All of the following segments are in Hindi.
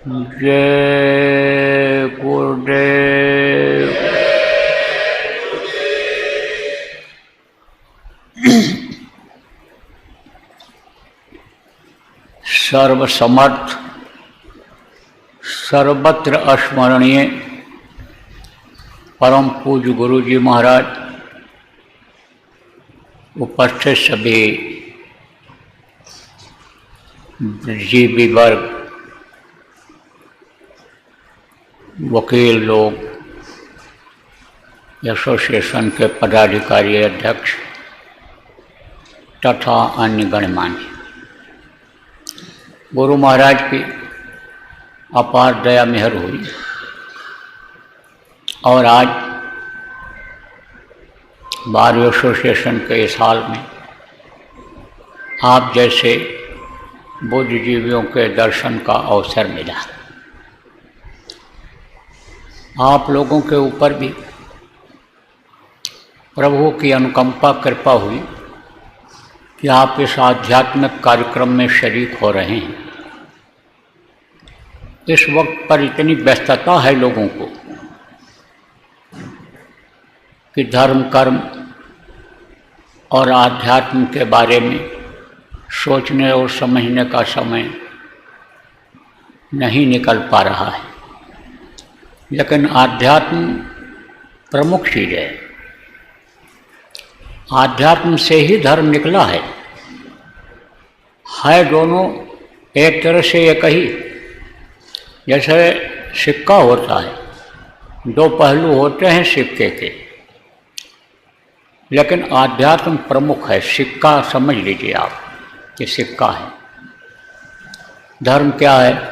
जय गुरुदेव। सर्वसमर्थ सर्वत्र अस्मरणीय परम पूज्य गुरु जी महाराज, उपस्थित सभी जीवी वर्ग, वकील लोग, एसोसिएशन के पदाधिकारी, अध्यक्ष तथा अन्य गणमान्य, गुरु महाराज की अपार दया मेहर हुई और आज बार एसोसिएशन के इस हाल में आप जैसे बुद्धिजीवियों के दर्शन का अवसर मिला। आप लोगों के ऊपर भी प्रभु की अनुकंपा कृपा हुई कि आप इस आध्यात्मिक कार्यक्रम में शरीक हो रहे हैं। इस वक्त पर इतनी व्यस्तता है लोगों को कि धर्म, कर्म और आध्यात्म के बारे में सोचने और समझने का समय नहीं निकल पा रहा है। लेकिन आध्यात्म प्रमुख चीज़ है। आध्यात्म से ही धर्म निकला है दोनों एक तरह से एक ही। जैसे सिक्का होता है, दो पहलू होते हैं सिक्के के, लेकिन आध्यात्म प्रमुख है। सिक्का समझ लीजिए आप कि सिक्का है। धर्म क्या है?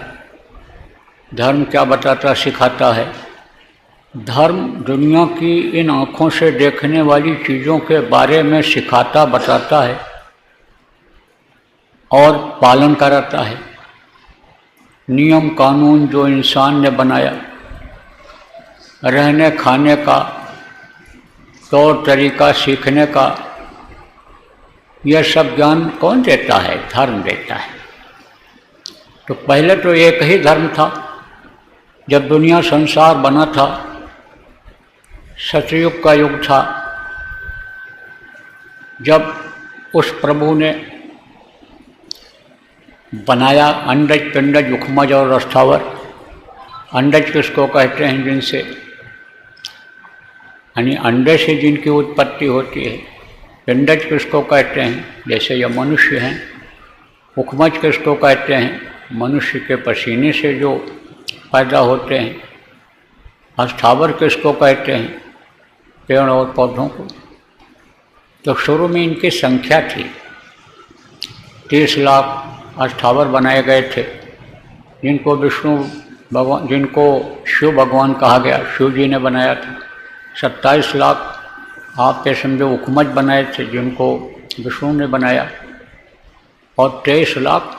धर्म क्या बताता सिखाता है? धर्म दुनिया की इन आँखों से देखने वाली चीज़ों के बारे में सिखाता, बताता है और पालन कराता है। नियम कानून जो इंसान ने बनाया, रहने खाने का तौर तरीका सीखने का, यह सब ज्ञान कौन देता है? धर्म देता है। तो पहले तो एक ही धर्म था। जब दुनिया संसार बना था, सतयुग का युग था, जब उस प्रभु ने बनाया अंडज, पिंडज, उखमज और स्थावर। अंडज किसको कहते हैं? जिनसे यानी अंडे से जिनकी उत्पत्ति होती है। पिंडज किसको कहते हैं? जैसे ये मनुष्य हैं। उखमज किसको कहते हैं? मनुष्य के पसीने से जो पैदा होते हैं। स्थावर किसको कहते हैं? पेड़ और पौधों को। तो शुरू में इनकी संख्या थी 30 लाख स्थावर बनाए गए थे, जिनको विष्णु भगवान, जिनको शिव भगवान कहा गया, शिव जी ने बनाया था। 27 लाख आप पे समझो उखमज बनाए थे, जिनको विष्णु ने बनाया। और 23 लाख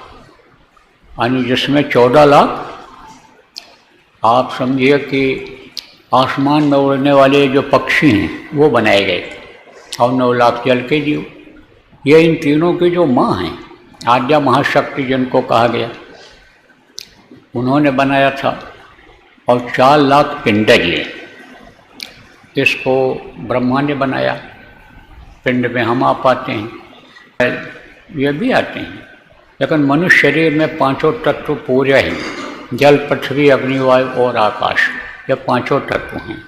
यानी जिसमें 14 लाख आप समझिए कि आसमान में उड़ने वाले जो पक्षी हैं वो बनाए गए, और 9 लाख जल के जीव। ये इन तीनों की जो माँ हैं, आद्या महाशक्ति जिनको कहा गया, उन्होंने बनाया था। और 4 लाख पिंडज है, इसको ब्रह्मा ने बनाया। पिंड में हम आ पाते हैं, ये भी आते हैं। लेकिन मनुष्य शरीर में 5 तत्व पूरे हैं। जल, पृथ्वी, अग्नि, वायु और आकाश, ये 5 तत्व हैं।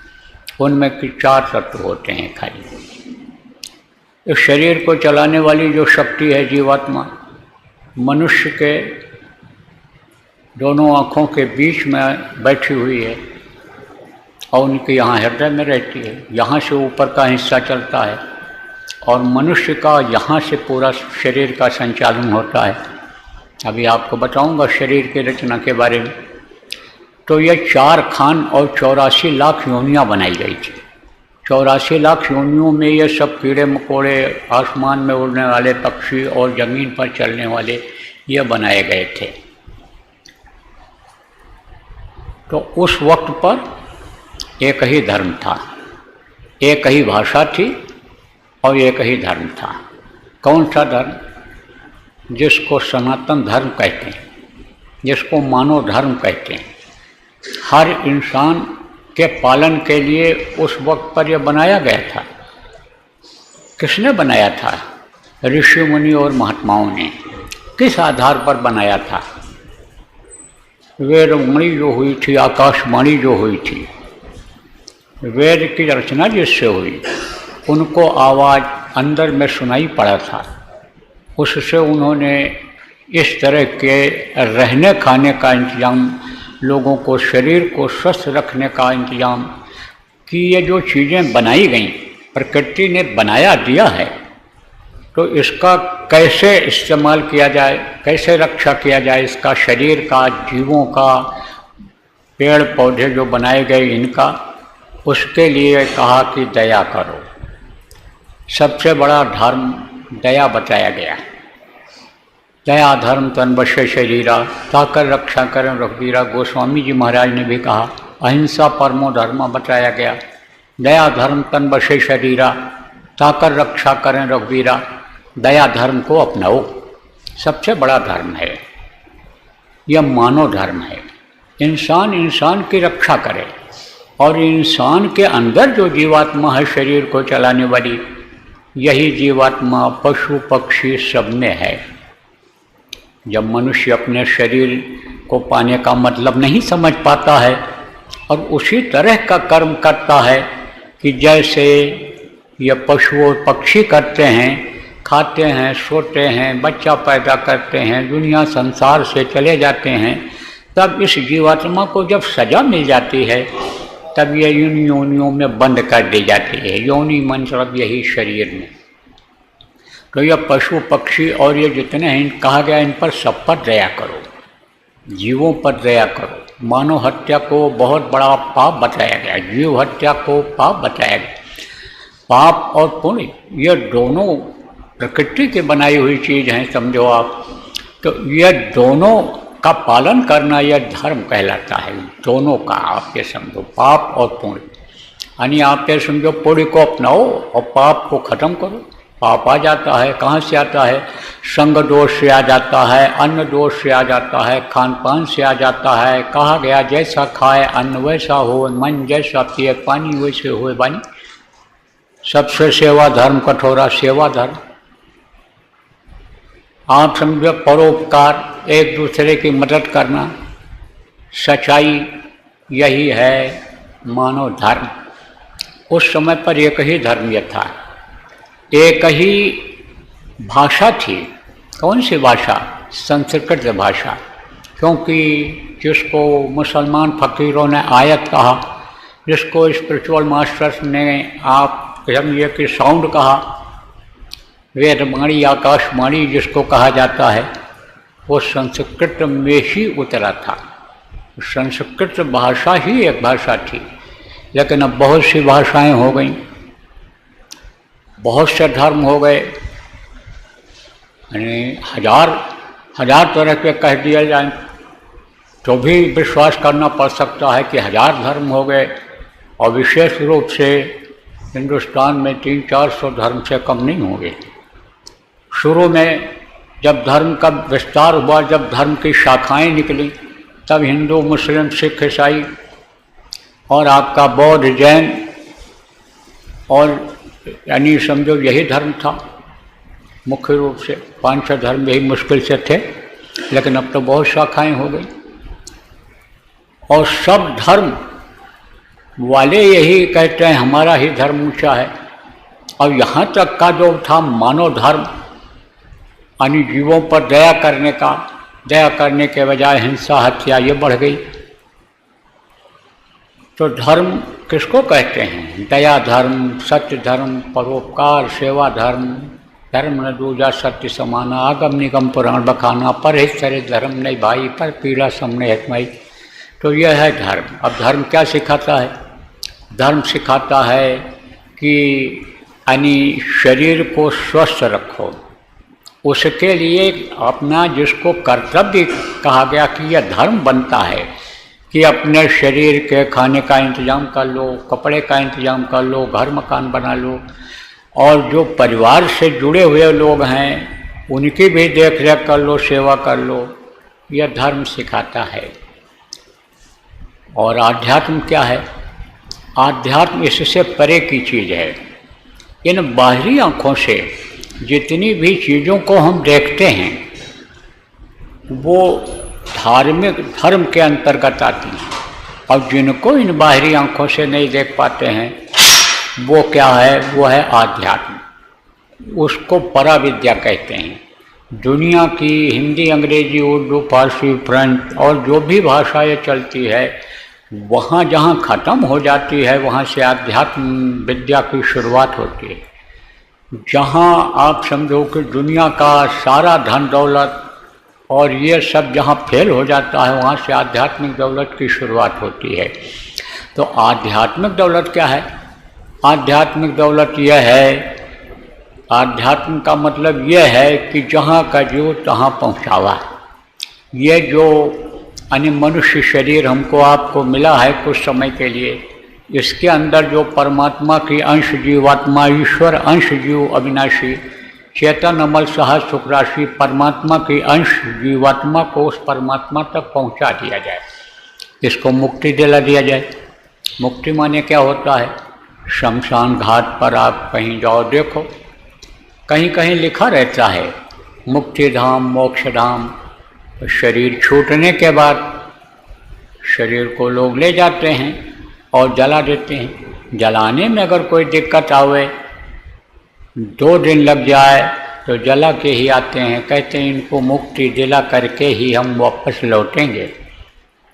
उनमें कि 4 तत्व होते हैं खाली। इस शरीर को चलाने वाली जो शक्ति है जीवात्मा, मनुष्य के दोनों आँखों के बीच में बैठी हुई है और उनके यहाँ हृदय में रहती है। यहाँ से ऊपर का हिस्सा चलता है और मनुष्य का यहाँ से पूरा शरीर का संचालन होता है। अभी आपको बताऊंगा शरीर की रचना के बारे में। तो ये 4 खान और 84 लाख योनियाँ बनाई गई थी। 84 लाख योनियों में ये सब कीड़े मकोड़े, आसमान में उड़ने वाले पक्षी और ज़मीन पर चलने वाले ये बनाए गए थे। तो उस वक्त पर एक ही धर्म था, एक ही भाषा थी और एक ही धर्म था। कौन सा धर्म? जिसको सनातन धर्म कहते हैं। जिसको मानव धर्म कहते हैं। हर इंसान के पालन के लिए उस वक्त पर यह बनाया गया था। किसने बनाया था? ऋषि मुनि और महात्माओं ने। किस आधार पर बनाया था? वेदवाणी जो हुई थी, आकाशवाणी जो हुई थी, वेद की रचना जिससे हुई, उनको आवाज़ अंदर में सुनाई पड़ा था। उससे उन्होंने इस तरह के रहने खाने का इंतजाम, लोगों को शरीर को स्वस्थ रखने का इंतजाम कि ये जो चीज़ें बनाई गई, प्रकृति ने बनाया दिया है, तो इसका कैसे इस्तेमाल किया जाए, कैसे रक्षा किया जाए, इसका शरीर का, जीवों का, पेड़ पौधे जो बनाए गए इनका, उसके लिए कहा कि दया करो। सबसे बड़ा धर्म दया बताया गया। दया धर्म तन बसे शरीरा, ताकर रक्षा करें रघुवीरा। गोस्वामी जी महाराज ने भी कहा अहिंसा परमो धर्म बताया गया। दया धर्म तन बसे शरीरा, ताकर रक्षा करें रघुवीरा। दया धर्म को अपनाओ, सबसे बड़ा धर्म है। यह मानव धर्म है। इंसान इंसान की रक्षा करे, और इंसान के अंदर जो जीवात्मा है शरीर को चलाने वाली, यही जीवात्मा पशु पक्षी सब में है। जब मनुष्य अपने शरीर को पाने का मतलब नहीं समझ पाता है और उसी तरह का कर्म करता है कि जैसे ये पशु और पक्षी करते हैं, खाते हैं, सोते हैं, बच्चा पैदा करते हैं, दुनिया संसार से चले जाते हैं, तब इस जीवात्मा को जब सजा मिल जाती है, तब ये इन योनियों में बंद कर दी जाती है। योनि मतलब यही शरीर में। तो यह पशु पक्षी और ये जितने हैं, कहा गया इन पर सब पर दया करो, जीवों पर दया करो। मानव हत्या को बहुत बड़ा पाप बताया गया, जीव हत्या को पाप बताया गया। पाप और पुण्य ये दोनों प्रकृति की बनाई हुई चीज़ हैं, समझो आप। तो यह दोनों का पालन करना यह धर्म कहलाता है। दोनों का आप ये समझो, पाप और पुण्य। यानी आप ये समझो पुण्य को अपनाओ और पाप को खत्म करो। पाप आ जाता है, कहाँ से आता है? संग दोष से आ जाता है, अन्न दोष से आ जाता है, खान पान से आ जाता है। कहा गया जैसा खाए अन्न वैसा हो, मन जैसा पिए पानी वैसे हो वाणी। सबसे सेवा धर्म कठोरा सेवा धर्म। आप समझो परोपकार, एक दूसरे की मदद करना, सच्चाई, यही है मानव धर्म। उस समय पर एक ही धर्म यह था, एक ही भाषा थी। कौन सी भाषा? संस्कृत भाषा। क्योंकि जिसको मुसलमान फकीरों ने आयत कहा, जिसको स्पिरिचुअल मास्टर्स ने आप समझिए कि साउंड कहा, वेदवाणी आकाशवाणी जिसको कहा जाता है, वो संस्कृत में ही उतरा था। संस्कृत भाषा ही एक भाषा थी, लेकिन अब बहुत सी भाषाएं हो गई, बहुत से धर्म हो गए, यानी हजार तरह के कह दिया जाए तो भी विश्वास करना पड़ सकता है कि 1000 धर्म हो गए। और विशेष रूप से हिंदुस्तान में 300-400 धर्म से कम नहीं होंगे। शुरू में जब धर्म का विस्तार हुआ, जब धर्म की शाखाएं निकली, तब हिंदू, मुस्लिम, सिख, ईसाई और आपका बौद्ध, जैन और यानी समझो यही धर्म था मुख्य रूप से। 5-6 धर्म यही मुश्किल से थे, लेकिन अब तो बहुत शाखाएं हो गई और सब धर्म वाले यही कहते हैं हमारा ही धर्म ऊंचा है। और यहाँ तक का जो था मानव धर्म, यानी जीवों पर दया करने का, दया करने के बजाय हिंसा, हत्या ये बढ़ गई। तो धर्म किसको कहते हैं? दया धर्म, सत्य धर्म, परोपकार, सेवा धर्म। धर्म न दूजा सत्य समाना, आगम निगम पुराण बखाना, पर हित सरे धर्म नहीं भाई, पर पीड़ा समने हितमई। तो यह है धर्म। अब धर्म क्या सिखाता है? धर्म सिखाता है कि यानी शरीर को स्वस्थ रखो, उसके लिए अपना जिसको कर्तव्य कहा गया कि यह धर्म बनता है कि अपने शरीर के खाने का इंतजाम कर लो, कपड़े का इंतजाम कर लो, घर मकान बना लो, और जो परिवार से जुड़े हुए लोग हैं उनकी भी देख रेख कर लो, सेवा कर लो, यह धर्म सिखाता है। और आध्यात्म क्या है? आध्यात्म इससे परे की चीज़ है। इन बाहरी आँखों से जितनी भी चीज़ों को हम देखते हैं वो धार्मिक धर्म के अंतर्गत आती हैं, और जिनको इन बाहरी आँखों से नहीं देख पाते हैं वो क्या है? वो है आध्यात्म। उसको पराविद्या कहते हैं। दुनिया की हिंदी, अंग्रेजी, उर्दू, फारसी, फ्रेंच और जो भी भाषाएं चलती है वहाँ जहाँ ख़त्म हो जाती है वहाँ से आध्यात्म विद्या की शुरुआत होती है। जहाँ आप समझो कि दुनिया का सारा धन दौलत और ये सब जहाँ फेल हो जाता है वहाँ से आध्यात्मिक दौलत की शुरुआत होती है। तो आध्यात्मिक दौलत क्या है? आध्यात्मिक दौलत यह है, आध्यात्म का मतलब यह है कि जहाँ का जीव तहाँ पहुँचावा। ये जो मनुष्य शरीर हमको आपको मिला है कुछ समय के लिए, इसके अंदर जो परमात्मा की अंश जीवात्मा, ईश्वर अंश जीव अविनाशी, चेतन अमल सहज सुख राशि परमात्मा की अंश जीवात्मा को उस परमात्मा तक पहुंचा दिया जाए, इसको मुक्ति दिला दिया जाए। मुक्ति माने क्या होता है? शमशान घाट पर आप कहीं जाओ, देखो कहीं कहीं लिखा रहता है मुक्ति धाम, मोक्ष धाम। शरीर छूटने के बाद शरीर को लोग ले जाते हैं और जला देते हैं। जलाने में अगर कोई दिक्कत आवे, 2 दिन लग जाए तो जला के ही आते हैं, कहते हैं इनको मुक्ति दिला करके ही हम वापस लौटेंगे।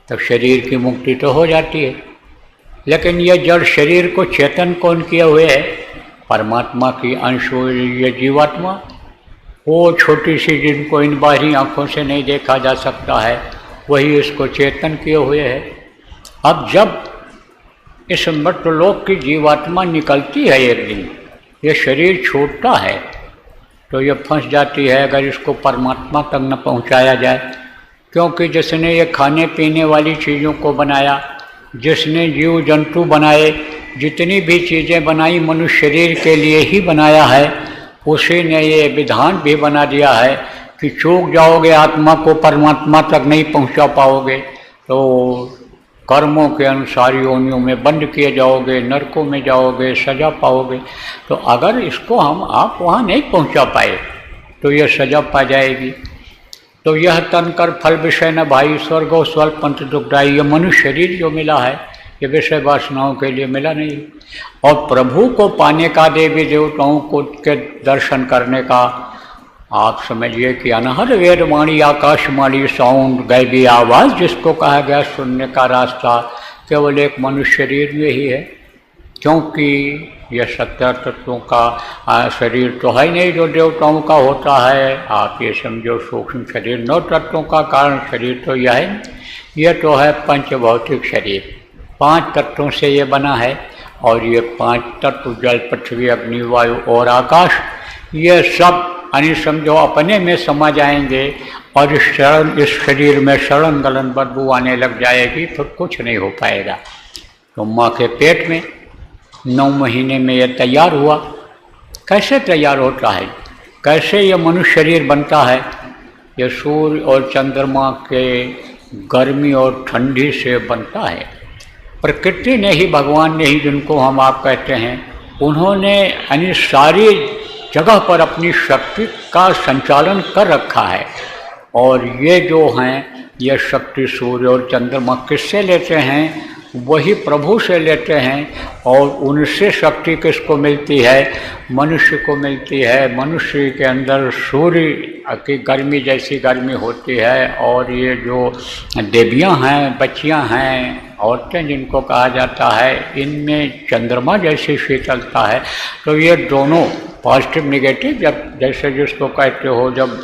तो शरीर की मुक्ति तो हो जाती है, लेकिन यह जड़ शरीर को चेतन कौन किए हुए है? परमात्मा की अंश ये जीवात्मा, वो छोटी सी जिनको इन बाहरी आँखों से नहीं देखा जा सकता है, वही इसको चेतन किए हुए है। अब जब इस मृतलोक की जीवात्मा निकलती है एक दिन, ये शरीर छूटता है तो ये फंस जाती है अगर इसको परमात्मा तक न पहुंचाया जाए। क्योंकि जिसने ये खाने पीने वाली चीज़ों को बनाया, जिसने जीव जंतु बनाए, जितनी भी चीज़ें बनाई मनुष्य शरीर के लिए ही बनाया है, उसी ने ये विधान भी बना दिया है कि चूक जाओगे, आत्मा को परमात्मा तक नहीं पहुंचा पाओगे तो कर्मों के अनुसार योनियों में बंद किए जाओगे, नरकों में जाओगे, सजा पाओगे। तो अगर इसको आप वहाँ नहीं पहुँचा पाए तो यह सजा पा जाएगी। तो यह तन कर फल विषय न भाई, स्वर्ग और स्वल्प पंथ दुखदाई। ये मनुष्य शरीर जो मिला है ये विषय वासनाओं के लिए मिला नहीं। और प्रभु को पाने का, देवी देवताओं को के दर्शन करने का, आप समझिए कि अनहद वेदवाणी, आकाशवाणी, साउंड, गैबी आवाज़ जिसको कहा गया सुनने का रास्ता केवल एक मनुष्य शरीर में ही है। क्योंकि यह 70 तत्वों का शरीर तो है नहीं जो देवताओं का होता है। आप ये समझो सूक्ष्म शरीर 9 तत्वों का कारण शरीर तो यह है, यह तो है पंचभौतिक शरीर। 5 तत्वों से ये बना है और ये 5 तत्व जल, पृथ्वी, अग्नि, वायु और आकाश, ये सब समझो अपने में समा जाएंगे और इस शरीर में सड़न गलन बदबू आने लग जाएगी, तो कुछ नहीं हो पाएगा। तो माँ के पेट में 9 महीने में यह तैयार हुआ। कैसे तैयार होता है, कैसे ये मनुष्य शरीर बनता है? ये सूर्य और चंद्रमा के गर्मी और ठंडी से बनता है। प्रकृति ने ही, भगवान ने ही, जिनको हम आप कहते हैं, उन्होंने सारी जगह पर अपनी शक्ति का संचालन कर रखा है। और ये जो हैं ये शक्ति सूर्य और चंद्रमा किससे लेते हैं? वही प्रभु से लेते हैं। और उनसे शक्ति किसको मिलती है? मनुष्य को मिलती है। मनुष्य के अंदर सूर्य की गर्मी जैसी गर्मी होती है और ये जो देवियाँ हैं, बच्चियाँ हैं, औरतें जिनको कहा जाता है, इनमें चंद्रमा जैसी शीतलता है। तो ये दोनों पॉजिटिव निगेटिव, जब जैसे जिसको कहते हो जब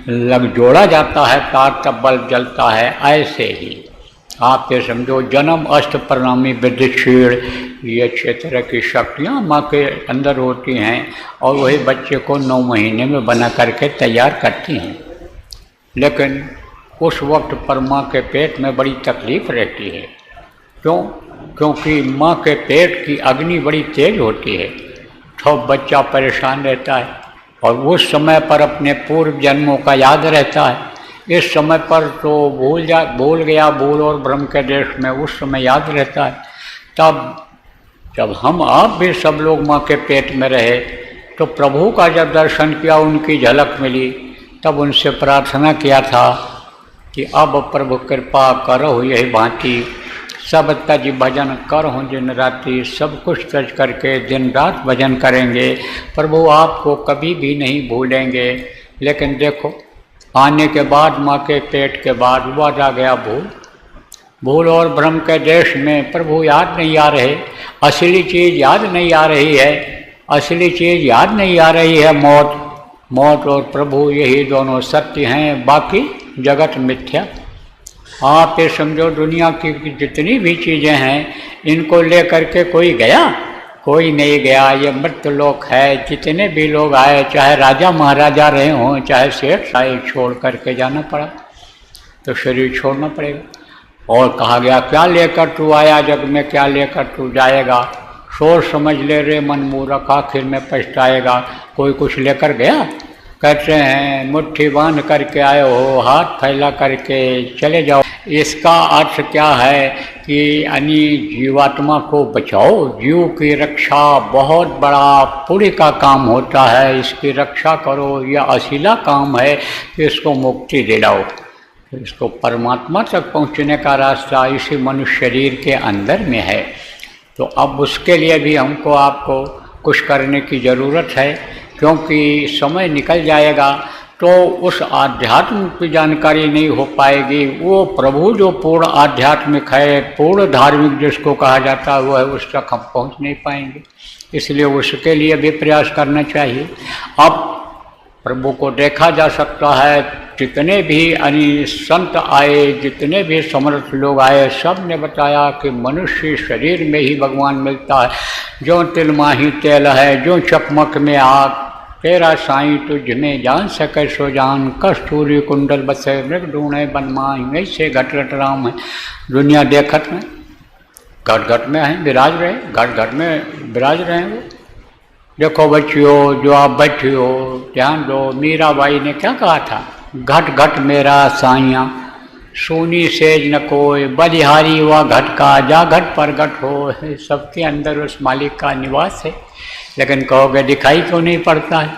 लग जोड़ा जाता है तार तब बल्ब जलता है, ऐसे ही आप ये समझो जन्म अष्ट प्रणामी विद्युत क्षीण, ये 6 तरह की शक्तियाँ माँ के अंदर होती हैं और वही बच्चे को 9 महीने में बना करके तैयार करती हैं। लेकिन उस वक्त पर माँ के पेट में बड़ी तकलीफ़ रहती है। क्यों? क्योंकि माँ के पेट की अग्नि बड़ी तेज होती है, तो बच्चा परेशान रहता है और उस समय पर अपने पूर्व जन्मों का याद रहता है। इस समय पर तो भूल गया, भूल और भ्रम के देश में उस समय याद रहता है। तब जब हम आप भी सब लोग माँ के पेट में रहे तो प्रभु का जब दर्शन किया, उनकी झलक मिली, तब उनसे प्रार्थना किया था कि अब प्रभु कृपा करो यही भांति, सब तज भजन करहु दिन राति, सब कुछ तज करके दिन रात भजन करेंगे, प्रभु आपको कभी भी नहीं भूलेंगे। लेकिन देखो, आने के बाद माँ के पेट के बाद वो आ गया भूल और भ्रम के देश में प्रभु याद नहीं आ रहे, असली चीज़ याद नहीं आ रही है, असली चीज़ याद नहीं आ रही है। मौत और प्रभु यही दोनों सत्य हैं, बाकी जगत मिथ्या। आप ये समझो, दुनिया की जितनी भी चीज़ें हैं इनको लेकर के कोई गया? कोई नहीं गया। ये मृत लोक है। जितने भी लोग आए, चाहे राजा महाराजा रहे हों, चाहे सेठ साहिब, छोड़ करके जाना पड़ा, तो शरीर छोड़ना पड़ेगा। और कहा गया, क्या लेकर तू आया जग में, क्या लेकर तू जाएगा, सोच समझ ले रे मन मूर्ख, आखिर में पछताएगा। कोई कुछ लेकर गया? कहते हैं मुट्ठी बांध करके आए हो, हाथ फैला करके चले जाओ। इसका अर्थ क्या है कि यानी जीवात्मा को बचाओ। जीव की रक्षा बहुत बड़ा पुण्य का काम होता है, इसकी रक्षा करो। यह असीला काम है कि इसको मुक्ति दिलाओ। इसको परमात्मा तक पहुंचने का रास्ता इसी मनुष्य शरीर के अंदर में है। तो अब उसके लिए भी हमको आपको कुछ करने की ज़रूरत है, क्योंकि समय निकल जाएगा तो उस आध्यात्म की जानकारी नहीं हो पाएगी। वो प्रभु जो पूर्ण आध्यात्मिक है, पूर्ण धार्मिक जिसको कहा जाता है, वो है, उस तक हम पहुंच नहीं पाएंगे। इसलिए उसके लिए भी प्रयास करना चाहिए। अब प्रभु को देखा जा सकता है, जितने भी संत आए, जितने भी समर्थ लोग आए, सब ने बताया कि मनुष्य शरीर में ही भगवान मिलता है। जो तिल माही तेल है, जो चकमक में आग, तेरा साईं तुझ में जान सके सो जान, कस्तूरी कुंडल बसे मृग ढूंढे बनमाही, ऐसे घट घट राम है। दुनिया देखत में घट घट में है, विराज रहे, घट घट में विराज रहे हैं वो। देखो बच्चियों, जो आप बैठी हो, ध्यान दो, मीराबाई ने क्या कहा था, घट घट मेरा साइया, सोनी सेज न कोई, बलिहारी हुआ घट का, जा घट पर घट हो। सबके अंदर उस मालिक का निवास है। लेकिन कहोगे दिखाई क्यों नहीं पड़ता है?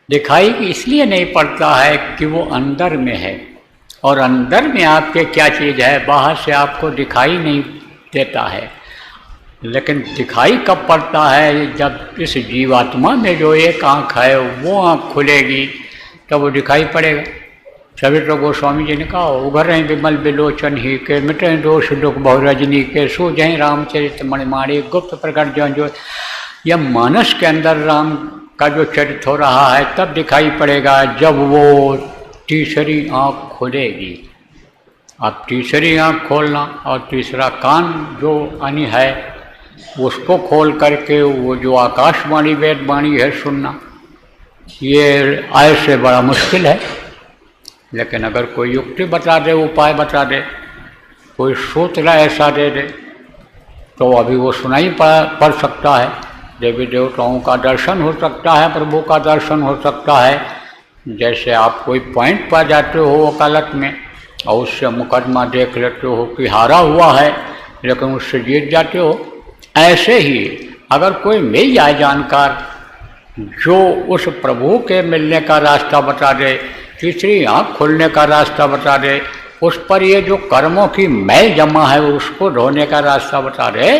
दिखाई इसलिए नहीं पड़ता है कि वो अंदर में है, और अंदर में आपके क्या चीज़ है, बाहर से आपको दिखाई नहीं देता है। लेकिन दिखाई कब पड़ता है? जब इस जीवात्मा में जो एक आँख है वो आँख खुलेगी तब वो दिखाई पड़ेगा। सभी तो गोस्वामी जी ने कहा, उघर विमल बिलोचन ही के, मिटे दोष दुख बहु रजनी के, सूझें रामचरित मणिमाणी, गुप्त प्रकट जो यह मानस के अंदर राम का जो चरित्र हो रहा है तब दिखाई पड़ेगा, जब वो तीसरी आँख खुलेगी। अब तीसरी आँख खोलना और तीसरा कान जो अनि है उसको खोल करके वो जो आकाशवाणी वेदवाणी है सुनना, ये ऐसे बड़ा मुश्किल है। लेकिन अगर कोई युक्ति बता दे, उपाय बता दे, कोई सूत्र ऐसा दे दे, तो अभी वो सुनाई पड़ सकता है। देवी देवताओं का दर्शन हो सकता है, प्रभु का दर्शन हो सकता है। जैसे आप कोई पॉइंट पा जाते हो वकालत में और उससे मुकदमा देख लेते हो कि हारा हुआ है, लेकिन उससे जीत जाते हो। ऐसे ही अगर कोई मिल जाए जानकार जो उस प्रभु के मिलने का रास्ता बता दे, तीसरी आँख खोलने का रास्ता बता दे, उस पर ये जो कर्मों की मैल जमा है उसको धोने का रास्ता बता दे,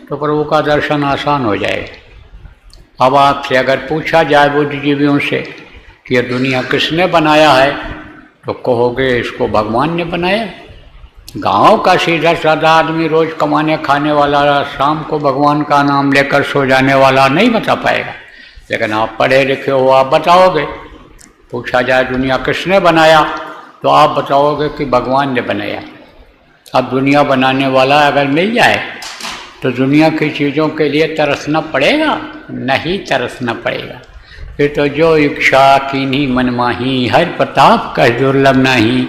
तो प्रभु का दर्शन आसान हो जाएगा। अब आपसे अगर पूछा जाए बुद्धिजीवियों से कि ये दुनिया किसने बनाया है, तो कहोगे इसको भगवान ने बनाया। गांव का सीधा साधा आदमी, रोज कमाने खाने वाला, शाम को भगवान का नाम लेकर सो जाने वाला नहीं बता पाएगा। लेकिन आप पढ़े लिखे हो, आप बताओगे। पूछा जाए दुनिया किसने बनाया, तो आप बताओगे कि भगवान ने बनाया। अब दुनिया बनाने वाला अगर मिल जाए तो दुनिया की चीज़ों के लिए तरसना पड़ेगा? नहीं तरसना पड़ेगा। फिर तो जो इच्छा कीन्ही मन माही, हर प्रताप का दुर्लभ नहीं।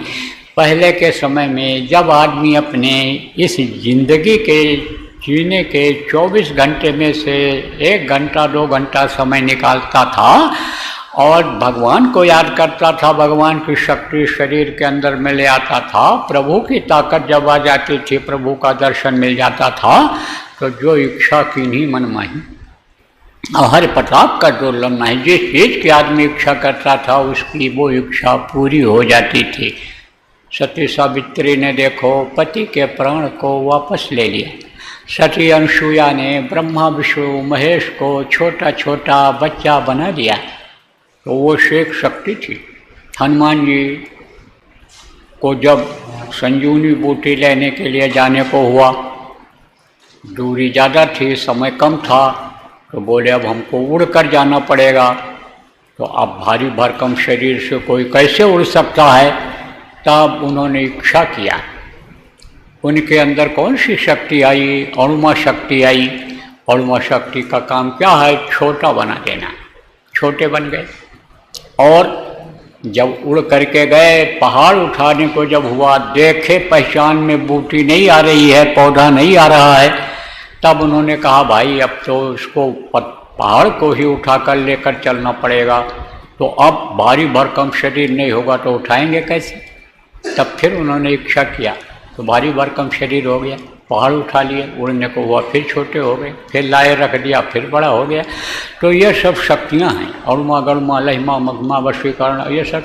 पहले के समय में जब आदमी अपने इस जिंदगी के जीने के 24 घंटे में से 1 घंटा 2 घंटा समय निकालता था और भगवान को याद करता था, भगवान की शक्ति शरीर के अंदर में ले आता था, प्रभु की ताकत जब आ जाती थी, प्रभु का दर्शन मिल जाता था, तो जो इच्छा कीन्ही मन माही, हर प्रताप का दुर्लभ नहीं। जिस चीज की आदमी इच्छा करता था उसकी वो इच्छा पूरी हो जाती थी। सती सावित्री ने देखो पति के प्राण को वापस ले लिया। सती अनसुईया ने ब्रह्मा विष्णु महेश को छोटा छोटा बच्चा बना दिया, तो वो शेख शक्ति थी। हनुमान जी को जब संजीवनी बूटी लेने के लिए जाने को हुआ, दूरी ज़्यादा थी, समय कम था, तो बोले अब हमको उड़ कर जाना पड़ेगा। तो अब भारी भरकम शरीर से कोई कैसे उड़ सकता है? तब उन्होंने इच्छा किया। उनके अंदर कौन सी शक्ति आई? अणुमा शक्ति आई। अणुमा शक्ति का काम क्या है? छोटा बना देना। छोटे बन गए और जब उड़ करके गए, पहाड़ उठाने को जब हुआ, देखे पहचान में बूटी नहीं आ रही है, पौधा नहीं आ रहा है, तब उन्होंने कहा भाई अब तो इसको पहाड़ को ही उठाकर लेकर चलना पड़ेगा। तो अब भारी भरकम शरीर नहीं होगा तो उठाएंगे कैसे? तब फिर उन्होंने इच्छा किया तो भारी भरकम शरीर हो गया, पहाड़ उठा लिए, उड़ने को हुआ, फिर छोटे हो गए, फिर लाए रख दिया, फिर बड़ा हो गया। तो ये सब शक्तियाँ हैं, अणुमा गणुमा लहिमा मगमा वशीकरण, ये सब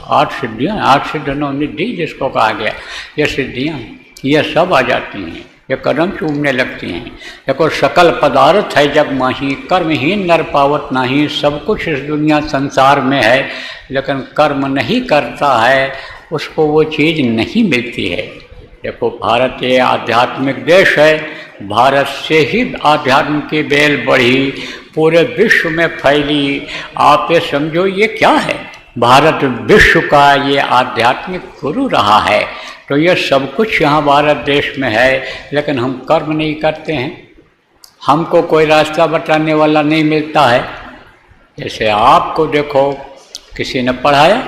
8 सिद्धियाँ, 8 सिद्ध 9 निधि जिसको कहा गया, ये सिद्धियाँ ये सब आ जाती हैं, ये कदम चूमने लगती हैं। देखो सकल पदार्थ है जग माही, कर्महीन नर पावत नाही। सब कुछ इस दुनिया संसार में है, लेकिन कर्म नहीं करता है उसको वो चीज़ नहीं मिलती है। देखो भारत ये आध्यात्मिक देश है, भारत से ही आध्यात्म की बेल बढ़ी, पूरे विश्व में फैली। आप ये समझो ये क्या है? भारत विश्व का ये आध्यात्मिक गुरु रहा है। तो ये सब कुछ यहाँ भारत देश में है, लेकिन हम कर्म नहीं करते हैं, हमको कोई रास्ता बताने वाला नहीं मिलता है। जैसे आपको देखो किसी ने पढ़ाया,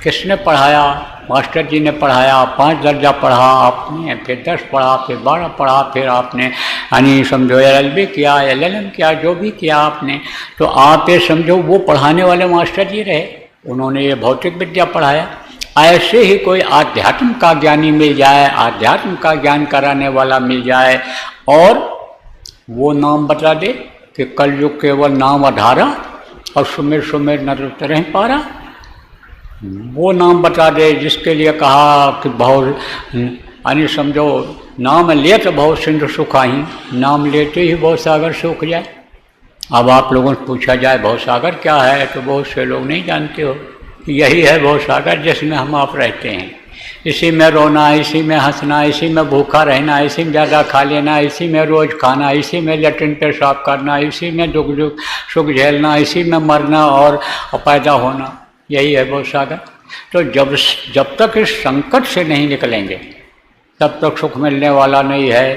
किसने पढ़ाया? मास्टर जी ने पढ़ाया, 5 दर्जा पढ़ा आपने, फिर 10 पढ़ा, फिर 12 पढ़ा, फिर आपने यानी समझो LLB किया, LLM किया, जो भी किया आपने, तो आप ये समझो वो पढ़ाने वाले मास्टर जी रहे, उन्होंने ये भौतिक विद्या पढ़ाया। ऐसे ही कोई आध्यात्म का ज्ञानी मिल जाए, आध्यात्म का ज्ञान कराने वाला मिल जाए और वो नाम बता दे कि कलयुग केवल नाम आधारा और सुमेर सुमेर नर तरह पारा, वो नाम बता दे जिसके लिए कहा कि बहुत यानी समझो नाम ले तो बहुत सिंधु सुखाही, नाम लेते ही बहुत सागर सूख जाए। अब आप लोगों से पूछा जाए बहुत सागर क्या है, तो बहुत से लोग नहीं जानते हो। यही है बहुत सागर जिसमें हम आप रहते हैं। इसी में रोना, इसी में हंसना, इसी में भूखा रहना, इसी में ज़्यादा खा लेना, इसी में रोज़ खाना, इसी में लेटरिन पेशाब करना, इसी में दुख सुख झेलना, इसी में मरना और पैदा होना, यही है बहुत सागर। तो जब तक इस संकट से नहीं निकलेंगे तब तक सुख मिलने वाला नहीं है,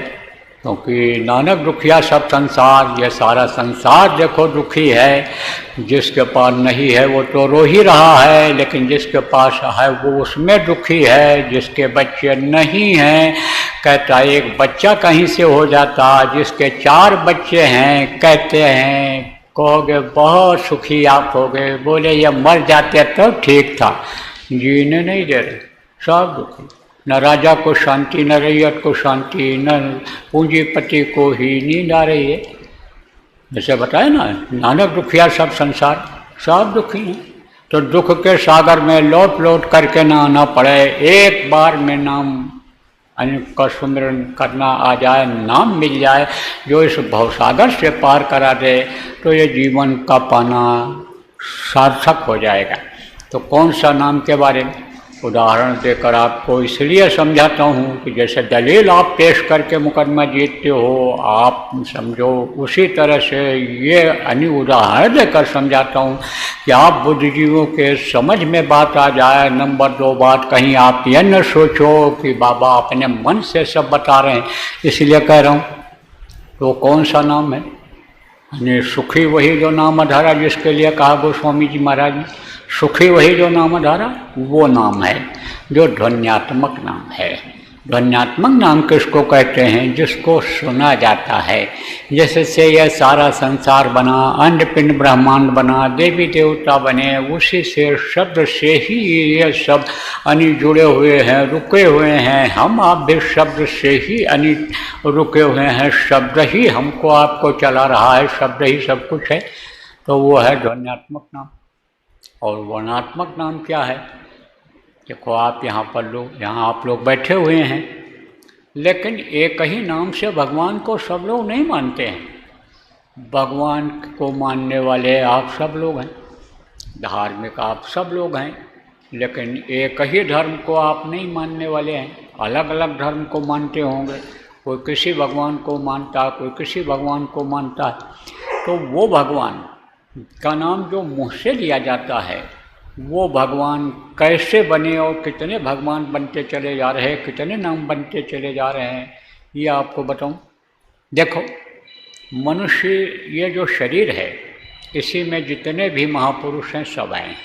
क्योंकि नानक दुखिया सब संसार, ये सारा संसार देखो दुखी है। जिसके पास नहीं है वो तो रो ही रहा है, लेकिन जिसके पास है वो उसमें दुखी है। जिसके बच्चे नहीं हैं कहता एक बच्चा कहीं से हो जाता, जिसके 4 बच्चे हैं कहते हैं कहोगे बहुत सुखी आप हो गए, बोले ये मर जाते तो ठीक था, जीने नहीं दे रहे, सब दुखी। न राजा को शांति, न रैयत को शांति, न पूंजीपति को ही नींद आ रही है। जैसे बताया ना, नानक दुखिया सब संसार, सब दुखी हैं। तो दुख के सागर में लौट लौट करके ना आना पड़े, एक बार में नाम का सुमिरन करना आ जाए, नाम मिल जाए जो इस भवसागर से पार करा दे, तो ये जीवन का पाना सार्थक हो जाएगा। तो कौन सा नाम के बारे में उदाहरण देकर आपको इसलिए समझाता हूँ कि जैसे दलील आप पेश करके मुकदमा जीतते हो, आप समझो उसी तरह से ये अन्य उदाहरण देकर समझाता हूँ कि आप बुद्धिजीवियों के समझ में बात आ जाए। नंबर 2 बात, कहीं आप यह न सोचो कि बाबा अपने मन से सब बता रहे हैं, इसलिए कह रहा हूँ। तो कौन सा नाम है? यानी सुखी वही जो नाम अधारा, जिसके लिए कहा गोस्वामी जी महाराज ने, सुखी वही जो नाम अधारा, वो नाम है जो ध्वन्यात्मक नाम है। ध्वन्यात्मक नाम किसको कहते हैं? जिसको सुना जाता है। जैसे से यह सारा संसार बना, अंड पिंड ब्रह्मांड बना, देवी देवता बने, उसी से शब्द से ही ये सब अनि जुड़े हुए हैं, रुके हुए हैं। हम आप भी शब्द से ही अनि रुके हुए हैं। शब्द ही हमको आपको चला रहा है, शब्द ही सब कुछ है। तो वो है ध्वन्यात्मक नाम। और वर्णात्मक नाम क्या है? देखो आप यहाँ आप लोग बैठे हुए हैं, लेकिन एक ही नाम से भगवान को सब लोग नहीं मानते हैं। भगवान को मानने वाले आप सब लोग हैं, धार्मिक आप सब लोग हैं, लेकिन एक ही धर्म को आप नहीं मानने वाले हैं। अलग अलग धर्म को मानते होंगे, कोई किसी भगवान को मानता है, कोई किसी भगवान को मानता है। तो वो भगवान का नाम जो मुँह से लिया जाता है, वो भगवान कैसे बने और कितने भगवान बनते चले जा रहे हैं, कितने नाम बनते चले जा रहे हैं, ये आपको बताऊं। देखो मनुष्य ये जो शरीर है, इसी में जितने भी महापुरुष हैं सब आए हैं।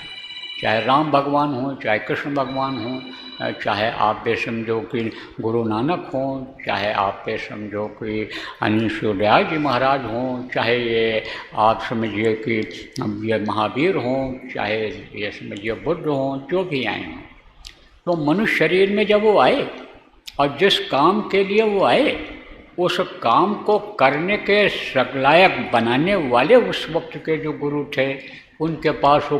चाहे राम भगवान हों, चाहे कृष्ण भगवान हों, चाहे आप पे समझो कि गुरु नानक हों, चाहे आप पे समझो कि अनिल जी महाराज हों, चाहे ये आप समझिए कि ये महावीर हों, चाहे ये समझिए बुद्ध हों, जो भी आए हों। तो मनुष्य शरीर में जब वो आए और जिस काम के लिए वो आए, उस काम को करने के लायक बनाने वाले उस वक्त के जो गुरु थे, उनके पास वो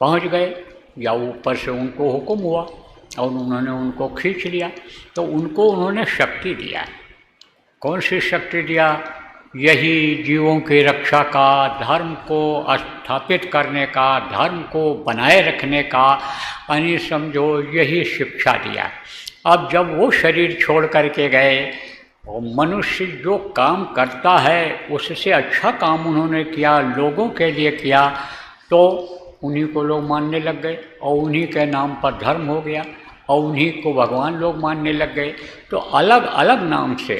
पहुँच गए या ऊपर से उनको हुक्म हुआ और उन्होंने उनको खींच लिया। तो उनको उन्होंने शक्ति दिया। कौन सी शक्ति दिया? यही जीवों की रक्षा का, धर्म को स्थापित करने का, धर्म को बनाए रखने का, यानी समझो यही शिक्षा दिया। अब जब वो शरीर छोड़ करके गए और मनुष्य जो काम करता है उससे अच्छा काम उन्होंने किया, लोगों के लिए किया, तो उन्हीं को लोग मानने लग गए और उन्हीं के नाम पर धर्म हो गया और उन्हीं को भगवान लोग मानने लग गए। तो अलग अलग नाम से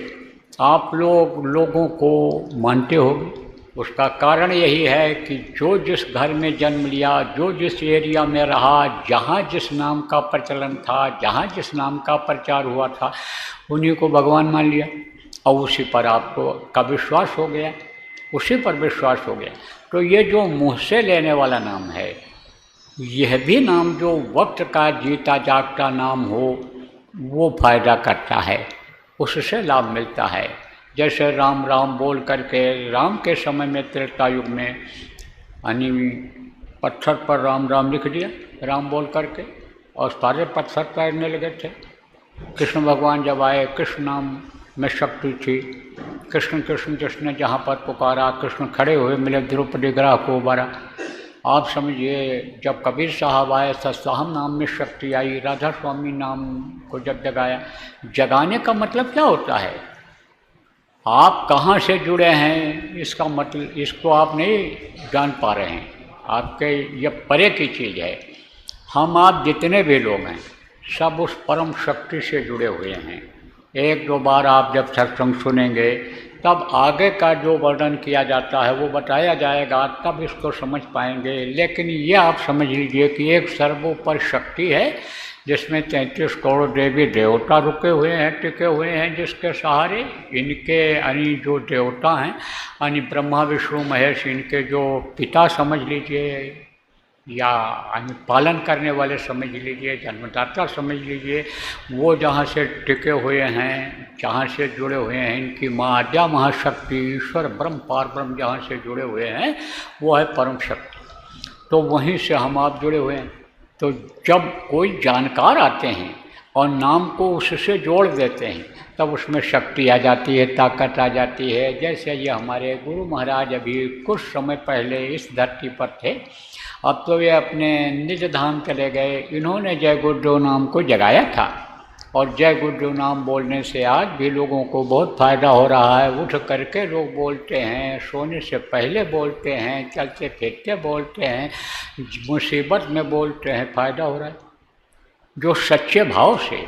आप लोगों को मानते होंगे। उसका कारण यही है कि जो जिस घर में जन्म लिया, जो जिस एरिया में रहा, जहाँ जिस नाम का प्रचलन था, जहाँ जिस नाम का प्रचार हुआ था, उन्हीं को भगवान मान लिया और उसी पर आपको का विश्वास हो गया, उसी पर विश्वास हो गया। तो ये जो मुँह से लेने वाला नाम है, यह भी नाम जो वक्त का जीता जागता नाम हो, वो फायदा करता है, उससे लाभ मिलता है। जैसे राम राम बोल करके, राम के समय में त्रेता युग में यानी पत्थर पर राम राम लिख दिया, राम बोल करके, और सारे पत्थर तैरने लगे थे। कृष्ण भगवान जब आए, कृष्ण नाम में शक्ति थी। कृष्ण कृष्ण जिसने जहाँ पर पुकारा, कृष्ण खड़े हुए मिले, द्रौपदी ग्राह को उबारा। आप समझिए जब कबीर साहब आए, सत्साहम नाम में शक्ति आई। राधा स्वामी नाम को जब जगाया, जगाने का मतलब क्या होता है? आप कहाँ से जुड़े हैं इसका मतलब, इसको आप नहीं जान पा रहे हैं। आपके ये परे की चीज़ है। हम आप जितने भी लोग हैं सब उस परम शक्ति से जुड़े हुए हैं। एक दो बार आप जब सत्संग सुनेंगे तब आगे का जो वर्णन किया जाता है वो बताया जाएगा, तब इसको समझ पाएंगे। लेकिन ये आप समझ लीजिए कि एक सर्वोपर शक्ति है जिसमें 33 करोड़ देवी देवता रुके हुए हैं, टिके हुए हैं, जिसके सहारे इनके यानी जो देवता हैं यानी ब्रह्मा विष्णु महेश, इनके जो पिता समझ लीजिए या पालन करने वाले समझ लीजिए, जन्मदाता समझ लीजिए, वो जहाँ से टिके हुए हैं, जहाँ से जुड़े हुए हैं, इनकी माँ आद्या महाशक्ति, ईश्वर ब्रह्म पार ब्रह्म जहाँ से जुड़े हुए हैं वो है परम शक्ति। तो वहीं से हम आप जुड़े हुए हैं। तो जब कोई जानकार आते हैं और नाम को उससे जोड़ देते हैं तब उसमें शक्ति आ जाती है, ताकत आ जाती है। जैसे ये हमारे गुरु महाराज अभी कुछ समय पहले इस धरती पर थे, अब तो ये अपने निज धाम चले गए। इन्होंने जय गुरुदेव नाम को जगाया था और जय गुरुदेव नाम बोलने से आज भी लोगों को बहुत फ़ायदा हो रहा है। उठ करके लोग बोलते हैं, सोने से पहले बोलते हैं, चलते फिरते बोलते हैं, मुसीबत में बोलते हैं, फ़ायदा हो रहा है। जो सच्चे भाव से,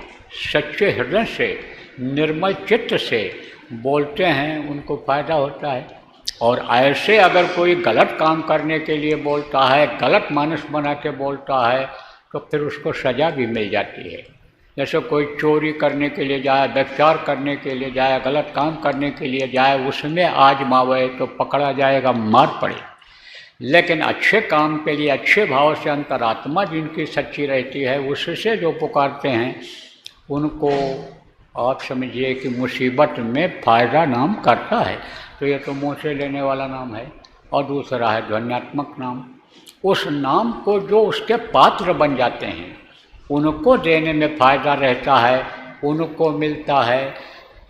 सच्चे हृदय से, निर्मल चित्त से बोलते हैं उनको फ़ायदा होता है। और ऐसे अगर कोई गलत काम करने के लिए बोलता है, गलत मानस बना के बोलता है, तो फिर उसको सज़ा भी मिल जाती है। जैसे कोई चोरी करने के लिए जाए, व्यभिचार करने के लिए जाए, गलत काम करने के लिए जाए, उसमें आजमावे तो पकड़ा जाएगा, मार पड़े। लेकिन अच्छे काम के लिए अच्छे भाव से अंतरात्मा जिनकी सच्ची रहती है, उससे जो पुकारते हैं उनको आप समझिए कि मुसीबत में फ़ायदा नाम करता है। तो ये तो मुँह से लेने वाला नाम है। और दूसरा है ध्वन्यात्मक नाम। उस नाम को जो उसके पात्र बन जाते हैं उनको देने में फ़ायदा रहता है, उनको मिलता है।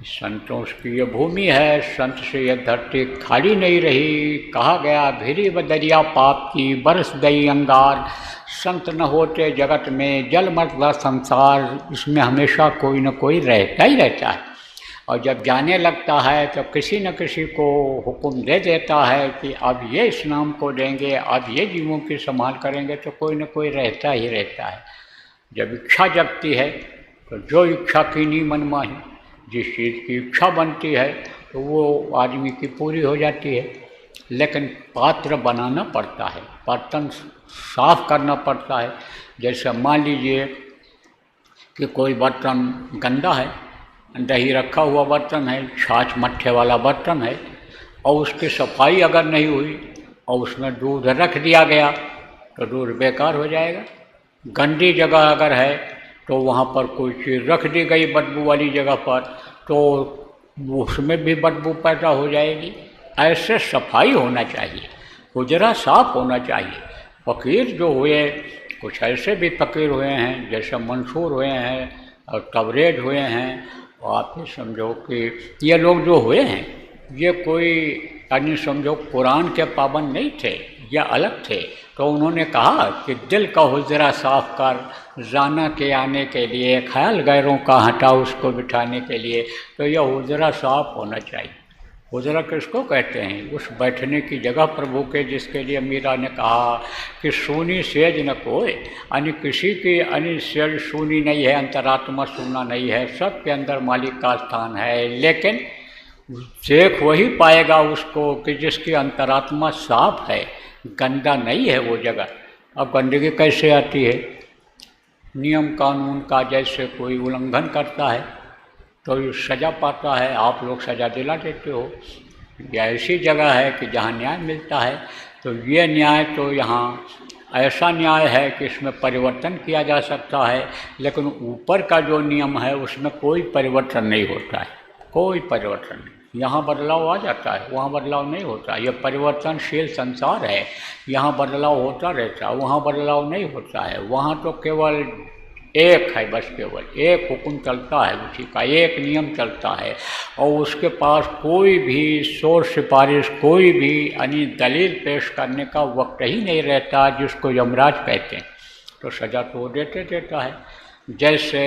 संतों की ये भूमि है, संत से ये धरती खाली नहीं रही। कहा गया भिरी बदरिया पाप की बरस गई अंगार, संत न होते जगत में जल मरता संसार। इसमें हमेशा कोई न कोई रहता ही रहता है। और जब जाने लगता है तो किसी न किसी को हुक्म दे देता है कि अब ये इस नाम को देंगे, अब ये जीवों की संभाल करेंगे, तो कोई न कोई रहता ही रहता है। जब इच्छा जगती है तो जो इच्छा की नहीं मनमाही, जिस चीज़ की इच्छा बनती है तो वो आदमी की पूरी हो जाती है। लेकिन पात्र बनाना पड़ता है, बर्तन साफ करना पड़ता है। जैसे मान लीजिए कि कोई बर्तन गंदा है, दही रखा हुआ बर्तन है, छाछ मट्ठे वाला बर्तन है, और उसकी सफाई अगर नहीं हुई और उसमें दूध रख दिया गया तो दूध बेकार हो जाएगा। गंदी जगह अगर है तो वहाँ पर कोई चीज़ रख दी गई बदबू वाली जगह पर तो उसमें भी बदबू पैदा हो जाएगी। ऐसे सफाई होना चाहिए, हुजरा साफ होना चाहिए। फ़कीर जो हुए, कुछ ऐसे भी फ़कीर हुए हैं जैसे मंसूर हुए हैं और तबरेज हुए हैं, और आप ये समझो कि ये लोग जो हुए हैं ये कोई यानी समझो कुरान के पाबंद नहीं थे, या अलग थे। तो उन्होंने कहा कि दिल का हुजरा साफ कर, जाना के आने के लिए, ख्याल गैरों का हटा उसको बिठाने के लिए। तो यह हुजरा साफ होना चाहिए। हुजरा किसको कहते हैं? उस बैठने की जगह प्रभु के, जिसके लिए मीरा ने कहा कि सूनी सेज न कोई, यानी किसी की यानी सेज सूनी नहीं है, अंतरात्मा सूना नहीं है, सबके अंदर मालिक का स्थान है। लेकिन देख वही पाएगा उसको कि जिसकी अंतरात्मा साफ है, गंदा नहीं है वो जगह। अब गंदगी कैसे आती है? नियम कानून का जैसे कोई उल्लंघन करता है तो सज़ा पाता है, आप लोग सज़ा दिला देते हो। यह ऐसी जगह है कि जहाँ न्याय मिलता है। तो ये न्याय तो यहाँ ऐसा न्याय है कि इसमें परिवर्तन किया जा सकता है, लेकिन ऊपर का जो नियम है उसमें कोई परिवर्तन नहीं होता है, कोई परिवर्तन नहीं। यहाँ बदलाव आ जाता है, वहाँ बदलाव नहीं होता। यह परिवर्तनशील संसार है, यहाँ बदलाव होता रहता है, वहाँ बदलाव नहीं होता है। वहाँ तो केवल एक है, बस केवल एक हुक्म चलता है, उसी का एक नियम चलता है, और उसके पास कोई भी शोर सिफारिश, कोई भी यानी दलील पेश करने का वक्त ही नहीं रहता, जिसको यमराज कहते हैं। तो सज़ा तो देते देता है। जैसे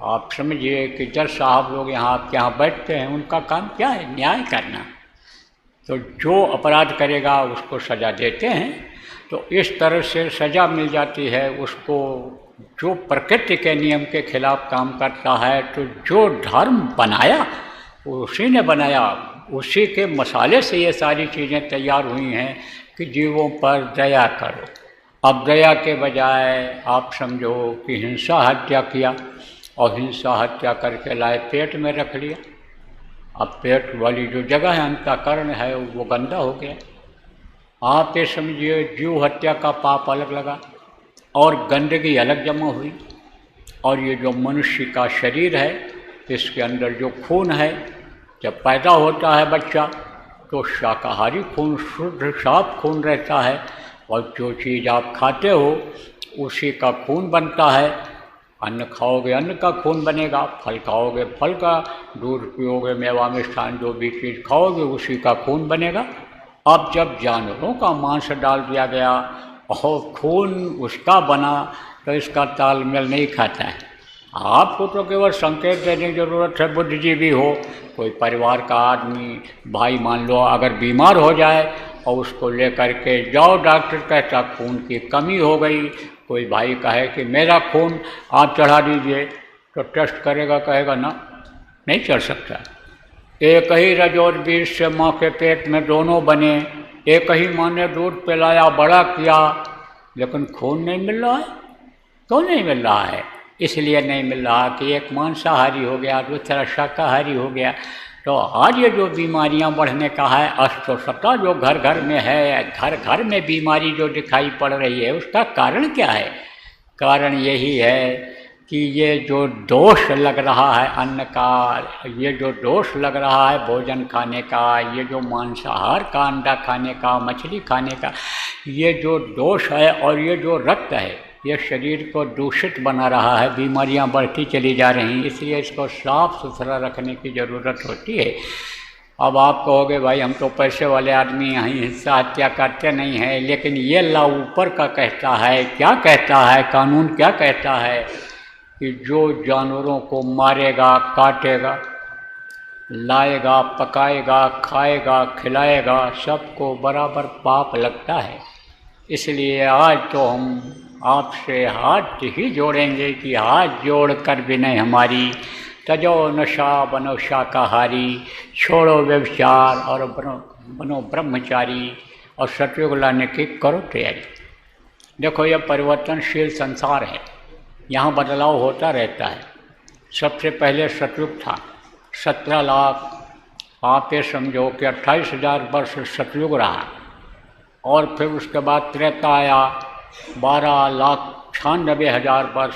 आप समझिए कि जज साहब लोग यहाँ आपके यहाँ बैठते हैं, उनका काम क्या है? न्याय करना। तो जो अपराध करेगा उसको सज़ा देते हैं। तो इस तरह से सज़ा मिल जाती है उसको जो प्रकृति के नियम के खिलाफ काम करता है। तो जो धर्म बनाया उसी ने बनाया, उसी के मसाले से ये सारी चीज़ें तैयार हुई हैं कि जीवों पर दया करो। अब दया के बजाय आप समझो कि हिंसा हत्या किया, और हिंसा हत्या करके लाए पेट में रख लिया। अब पेट वाली जो जगह है, अंतःकरण है, वो गंदा हो गया। आप ये समझिए जीव हत्या का पाप अलग लगा और गंदगी अलग जमा हुई। और ये जो मनुष्य का शरीर है, इसके अंदर जो खून है, जब पैदा होता है बच्चा तो शाकाहारी खून, शुद्ध साफ खून रहता है, और जो चीज़ आप खाते हो उसी का खून बनता है। अन्न खाओगे अन्न का खून बनेगा, फल खाओगे फल का, दूध पियोगे, मेवा मिष्ठान जो भी चीज़ खाओगे उसी का खून बनेगा। अब जब जानवरों का मांस डाल दिया गया और खून उसका बना तो इसका तालमेल नहीं खाता है। आपको तो केवल संकेत देने की ज़रूरत है। बुद्धिजीवी हो, कोई परिवार का आदमी भाई मान लो अगर बीमार हो जाए और उसको लेकर के जाओ, डॉक्टर कहता खून की कमी हो गई, कोई भाई कहे कि मेरा खून आप चढ़ा दीजिए, तो टेस्ट करेगा, कहेगा ना नहीं चढ़ सकता। एक ही रजोर बीज से माँ के पेट में दोनों बने, एक ही माँ ने दूध पिलाया, बड़ा किया, लेकिन खून नहीं मिल रहा है। क्यों नहीं मिल रहा है? इसलिए नहीं मिल रहा कि एक मांसाहारी हो गया, दूसरा शाकाहारी हो गया। तो आज ये जो बीमारियां बढ़ने का है, अस्वस्थता जो घर घर में है, घर घर में बीमारी जो दिखाई पड़ रही है, उसका कारण क्या है? कारण यही है कि ये जो दोष लग रहा है अन्न का, ये जो दोष लग रहा है भोजन खाने का, ये जो मांसाहार का, अंडा खाने का, मछली खाने का, ये जो दोष है और ये जो रक्त है, ये शरीर को दूषित बना रहा है, बीमारियां बढ़ती चली जा रही हैं। इसलिए इसको साफ सुथरा रखने की ज़रूरत होती है। अब आप कहोगे भाई हम तो पैसे वाले आदमी हैं, हिंसा हत्या करते नहीं हैं, लेकिन ये ला ऊपर का कहता है, क्या कहता है, कानून क्या कहता है कि जो जानवरों को मारेगा, काटेगा, लाएगा, पकाएगा, खाएगा, खिलाएगा, सबको बराबर पाप लगता है। इसलिए आज तो हम आपसे हाथ ही जोड़ेंगे कि हाथ जोड़ कर विनय हमारी, तजो नशा बनो शाकाहारी, छोड़ो व्यभिचार और बनो ब्रह्मचारी, और सतयुग लाने की करो तैयारी। देखो यह परिवर्तनशील संसार है, यहाँ बदलाव होता रहता है। सबसे पहले सतयुग था, 17 लाख, आप ये समझो कि 28,000 वर्ष सतयुग रहा, और फिर उसके बाद त्रेता आया, 12,96,000 वर्ष,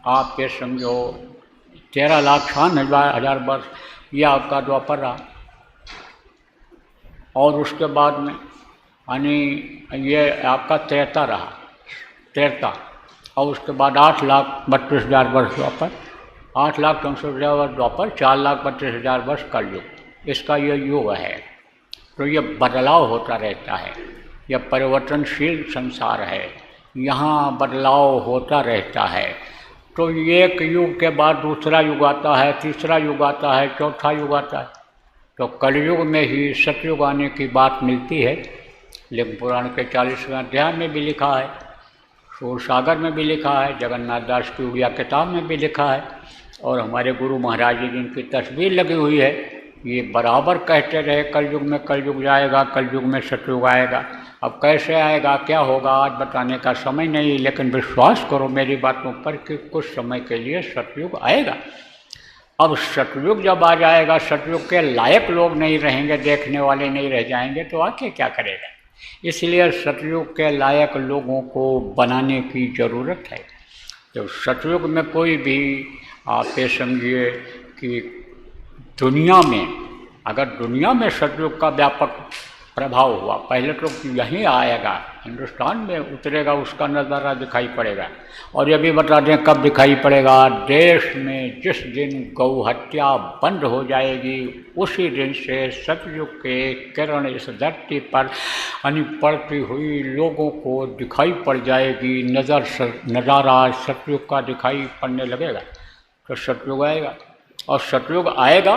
आप ये समझो 13,96,000 वर्ष, यह आपका द्वापर रहा। और उसके बाद में यानी ये आपका त्रेता रहा, त्रेता, और उसके बाद 8,32,000 वर्ष द्वापर, 8,64,000 वर्ष द्वापर, 4,32,000 वर्ष कलयुग, इसका ये युग है। तो ये बदलाव होता रहता है, यह परिवर्तनशील संसार है, यहाँ बदलाव होता रहता है। तो एक युग के बाद दूसरा युग आता है, तीसरा युग आता है, चौथा युग आता है। तो कलयुग में ही सतयुग आने की बात मिलती है। लेकिन पुराण के 40वें अध्याय में भी लिखा है, सूर सागर में भी लिखा है, जगन्नाथ दास की उड़िया किताब में भी लिखा है, और हमारे गुरु महाराज जी जिनकी तस्वीर लगी हुई है, ये बराबर कहते रहे कलयुग में कलयुग जाएगा, कलयुग में सतयुग आएगा। अब कैसे आएगा, क्या होगा, आज बताने का समय नहीं, लेकिन विश्वास करो मेरी बातों पर कि कुछ समय के लिए सतयुग आएगा। अब सतयुग जब आ जाएगा, सतयुग के लायक लोग नहीं रहेंगे, देखने वाले नहीं रह जाएंगे, तो आके क्या करेगा? इसलिए सतयुग के लायक लोगों को बनाने की ज़रूरत है। तो सतयुग में कोई भी, आप ये समझिए कि दुनिया में, अगर दुनिया में सतयुग का व्यापक प्रभाव हुआ, पहले तो यहीं आएगा, हिंदुस्तान में उतरेगा, उसका नज़ारा दिखाई पड़ेगा। और ये भी बता दें कब दिखाई पड़ेगा, देश में जिस दिन गौ हत्या बंद हो जाएगी, उसी दिन से सतयुग के किरण इस धरती पर पड़ती हुई लोगों को दिखाई पड़ जाएगी, नज़ारा सतयुग का दिखाई पड़ने लगेगा। तो सतयुग आएगा, और सतयुग आएगा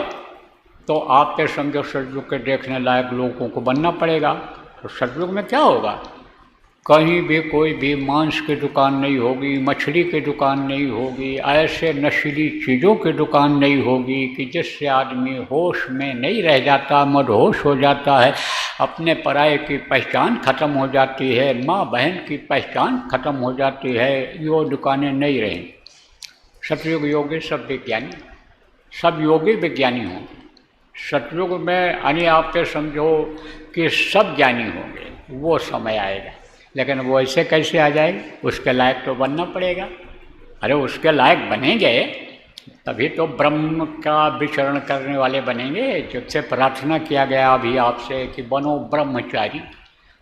तो आप पे समझो सतयुग के देखने लायक लोगों को बनना पड़ेगा। तो सतयुग में क्या होगा, कहीं भी कोई भी मांस की दुकान नहीं होगी, मछली की दुकान नहीं होगी, ऐसे नशीली चीज़ों की दुकान नहीं होगी कि जिससे आदमी होश में नहीं रह जाता, मदहोश हो जाता है, अपने पराये की पहचान खत्म हो जाती है, माँ बहन की पहचान खत्म हो जाती है, ये दुकानें नहीं रहीं। सतयुग योगी सब विज्ञानी, सब योगी विज्ञानी हों। सतयुग में यानी आप पे समझो कि सब ज्ञानी होंगे, वो समय आएगा। लेकिन वो ऐसे कैसे आ जाएगा, उसके लायक तो बनना पड़ेगा। अरे उसके लायक बनेंगे तभी तो ब्रह्म का विचरण करने वाले बनेंगे, जिससे प्रार्थना किया गया अभी आपसे कि बनो ब्रह्मचारी।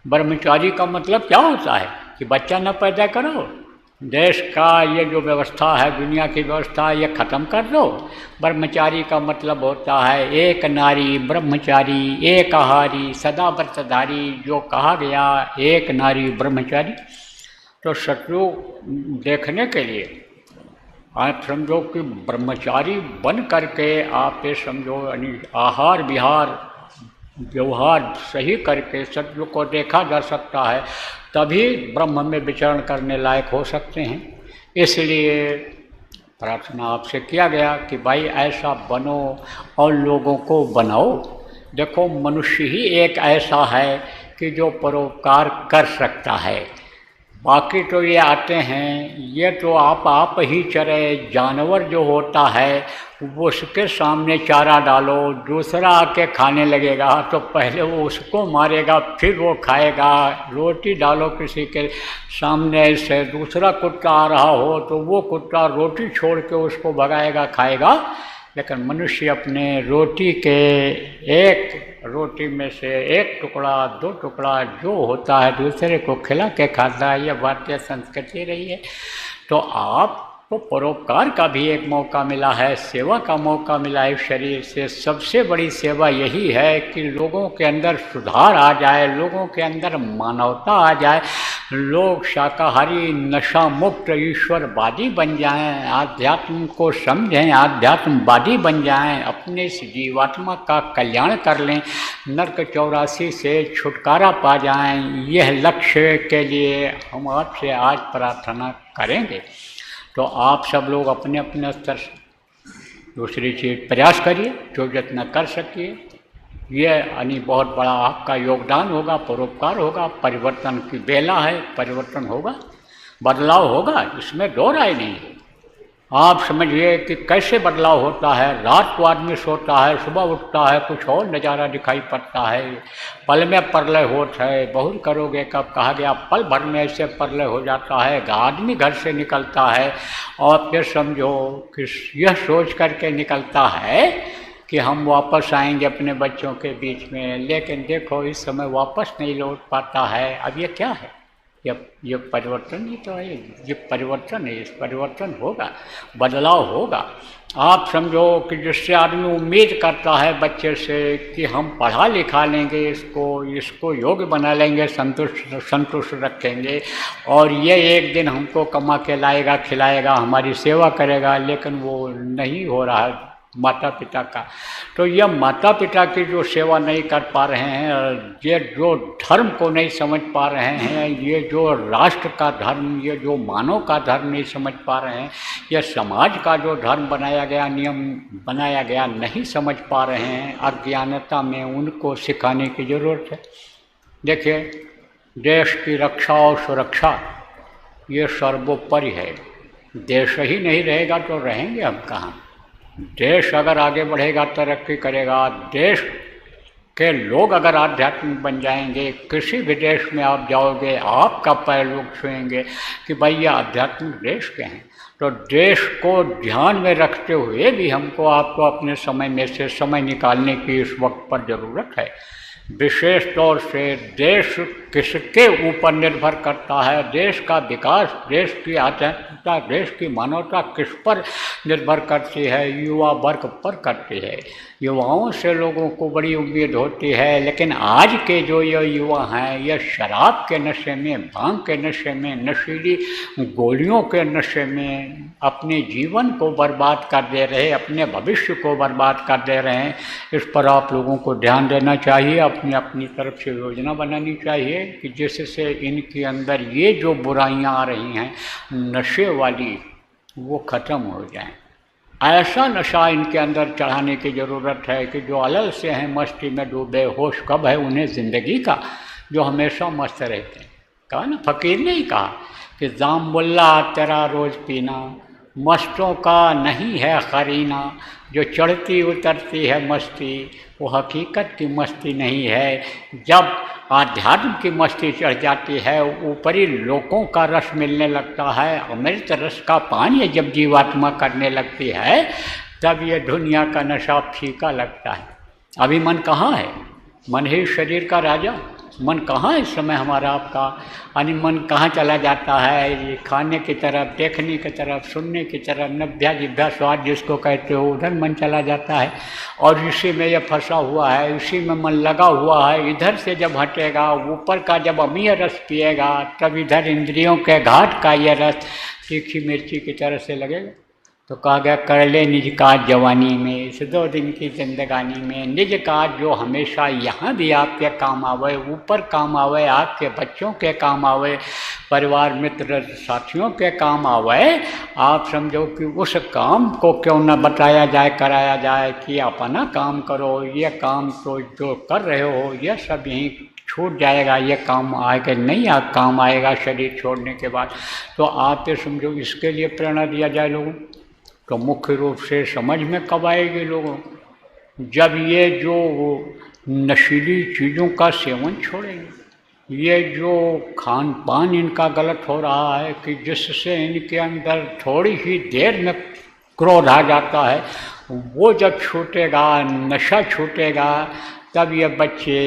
ब्रह्मचारी का मतलब क्या होता है कि बच्चा न पैदा करो, देश का ये जो व्यवस्था है, दुनिया की व्यवस्था, ये ख़त्म कर दो। ब्रह्मचारी का मतलब होता है एक नारी ब्रह्मचारी, एक आहारी सदा व्रतधारी, जो कहा गया एक नारी ब्रह्मचारी। तो सतयुग देखने के लिए आप समझो कि ब्रह्मचारी बन करके आप ये समझो यानी आहार विहार व्यवहार सही करके सतयुग को देखा जा सकता है, तभी ब्रह्म में विचरण करने लायक हो सकते हैं। इसलिए प्रार्थना आपसे किया गया कि भाई ऐसा बनो और लोगों को बनाओ। देखो मनुष्य ही एक ऐसा है कि जो परोपकार कर सकता है। बाकी तो ये आते हैं, ये तो आप ही चरे। जानवर जो होता है वो उसके सामने चारा डालो, दूसरा आके खाने लगेगा तो पहले वो उसको मारेगा फिर वो खाएगा। रोटी डालो किसी के सामने से, दूसरा कुत्ता आ रहा हो तो वो कुत्ता रोटी छोड़ के उसको भगाएगा, खाएगा। लेकिन मनुष्य अपने रोटी के एक रोटी में से एक टुकड़ा, दो टुकड़ा जो होता है दूसरे को खिला के खाता है। यह भारतीय संस्कृति रही है। तो आपको परोपकार का भी एक मौका मिला है, सेवा का मौका मिला है शरीर से। सबसे बड़ी सेवा यही है कि लोगों के अंदर सुधार आ जाए, लोगों के अंदर मानवता आ जाए, लोग शाकाहारी नशा मुक्त ईश्वरवादी बन जाएं, आध्यात्म को समझें, आध्यात्मवादी बन जाएं, अपने इस जीवात्मा का कल्याण कर लें, नरक 84 से छुटकारा पा जाएं। यह लक्ष्य के लिए हम आपसे आज प्रार्थना करेंगे। तो आप सब लोग अपने अपने स्तर से दूसरी चीज़ प्रयास करिए, जो जितना कर सकिए। ये यानी बहुत बड़ा आपका योगदान होगा, परोपकार होगा। परिवर्तन की बेला है, परिवर्तन होगा, बदलाव होगा, इसमें दो राय नहीं है। आप समझिए कि कैसे बदलाव होता है। रात को आदमी सोता है, सुबह उठता है, कुछ और नज़ारा दिखाई पड़ता है। पल में प्रलय होता है, बहुत करोगे कब, कहा गया पल भर में ऐसे प्रलय हो जाता है। आदमी घर से निकलता है और फिर समझो कि यह सोच करके निकलता है कि हम वापस आएंगे अपने बच्चों के बीच में, लेकिन देखो इस समय वापस नहीं लौट पाता है। अब ये क्या है? ये परिवर्तन ही तो है, ये परिवर्तन है। इस परिवर्तन होगा, बदलाव होगा। आप समझो कि जिससे आदमी उम्मीद करता है बच्चे से कि हम पढ़ा लिखा लेंगे, इसको योग्य बना लेंगे, संतुष्ट रखेंगे और ये एक दिन हमको कमा के लाएगा, खिलाएगा, हमारी सेवा करेगा, लेकिन वो नहीं हो रहा है माता पिता का। तो यह माता पिता की जो सेवा नहीं कर पा रहे हैं, ये जो धर्म को नहीं समझ पा रहे हैं, ये जो राष्ट्र का धर्म, ये जो मानव का धर्म नहीं समझ पा रहे हैं, यह समाज का जो धर्म बनाया गया, नियम बनाया गया, नहीं समझ पा रहे हैं। अज्ञानता में उनको सिखाने की ज़रूरत है। देखिए, देश की रक्षा और सुरक्षा ये सर्वोपरि है। देश ही नहीं रहेगा तो रहेंगे हम कहाँ? देश अगर आगे बढ़ेगा, तरक्की करेगा, देश के लोग अगर आध्यात्मिक बन जाएंगे, किसी भी देश में आप जाओगे, आपका पैर लोग छुएंगे कि भाई ये आध्यात्मिक देश के हैं। तो देश को ध्यान में रखते हुए भी हमको आपको अपने समय में से समय निकालने की इस वक्त पर ज़रूरत है। विशेष तौर से देश किसके ऊपर निर्भर करता है, देश का विकास, देश की आध्यात्मिकता, देश की मानवता किस पर निर्भर करती है? युवा वर्ग पर करती है। युवाओं से लोगों को बड़ी उम्मीद होती है, लेकिन आज के जो ये युवा हैं, ये शराब के नशे में, भांग के नशे में, नशीली गोलियों के नशे में अपने जीवन को बर्बाद कर दे रहे, अपने भविष्य को बर्बाद कर दे रहे हैं। इस पर आप लोगों को ध्यान देना चाहिए, अपनी तरफ से योजना बनानी चाहिए कि जिससे इनके अंदर ये जो बुराइयां आ रही हैं नशे वाली, वो ख़त्म हो जाएं। ऐसा नशा इनके अंदर चढ़ाने की ज़रूरत है कि जो अलल से हैं, मस्ती में डूबे, होश कब है उन्हें ज़िंदगी का, जो हमेशा मस्त रहते हैं। कहा ना, फ़कीर ने ही कहा कि जाम मुल्ला तेरा रोज़ पीना, मस्तों का नहीं है करीना, जो चढ़ती उतरती है मस्ती वो हकीकत की मस्ती नहीं है। जब आध्यात्म की मस्ती चढ़ जाती है, ऊपरी लोकों का रस मिलने लगता है, अमृत रस का पान जब जीवात्मा करने लगती है, तब ये दुनिया का नशा फीका लगता है। अभी मन कहाँ है? मन ही शरीर का राजा। मन कहाँ है इस समय हमारा आपका? यानी मन कहाँ चला जाता है? ये खाने की तरफ, देखने की तरफ, सुनने की तरफ, नभ्या जिभ्या स्वाद जिसको कहते हो, उधर मन चला जाता है और इसी में यह फंसा हुआ है, इसी में मन लगा हुआ है। इधर से जब हटेगा, ऊपर का जब अमीय रस पिएगा, तब इधर इंद्रियों के घाट का यह रस तीखी मिर्ची की तरह से लगेगा। तो कहा गया, कर ले निज काज जवानी में, इस 2 दिन की जिंदगानी में। निज काज जो हमेशा यहाँ भी आपके काम आवे, ऊपर काम आवे, आपके बच्चों के काम आवे, परिवार मित्र साथियों के काम आवे। आप समझो कि उस काम को क्यों न बताया जाए, कराया जाए कि अपना काम करो। ये काम तो जो कर रहे हो, ये सब यहीं छूट जाएगा, ये काम आएगा नहीं, काम आएगा शरीर छोड़ने के बाद। तो आप ये समझो इसके लिए प्रेरणा दिया जाए लोगों, तो मुख्य रूप से समझ में कब आएगी लोगों, जब ये जो नशीली चीज़ों का सेवन छोड़ेंगे, ये जो खान पान इनका गलत हो रहा है कि जिससे इनके अंदर थोड़ी ही देर में क्रोध आ जाता है, वो जब छूटेगा, नशा छूटेगा, तब ये बच्चे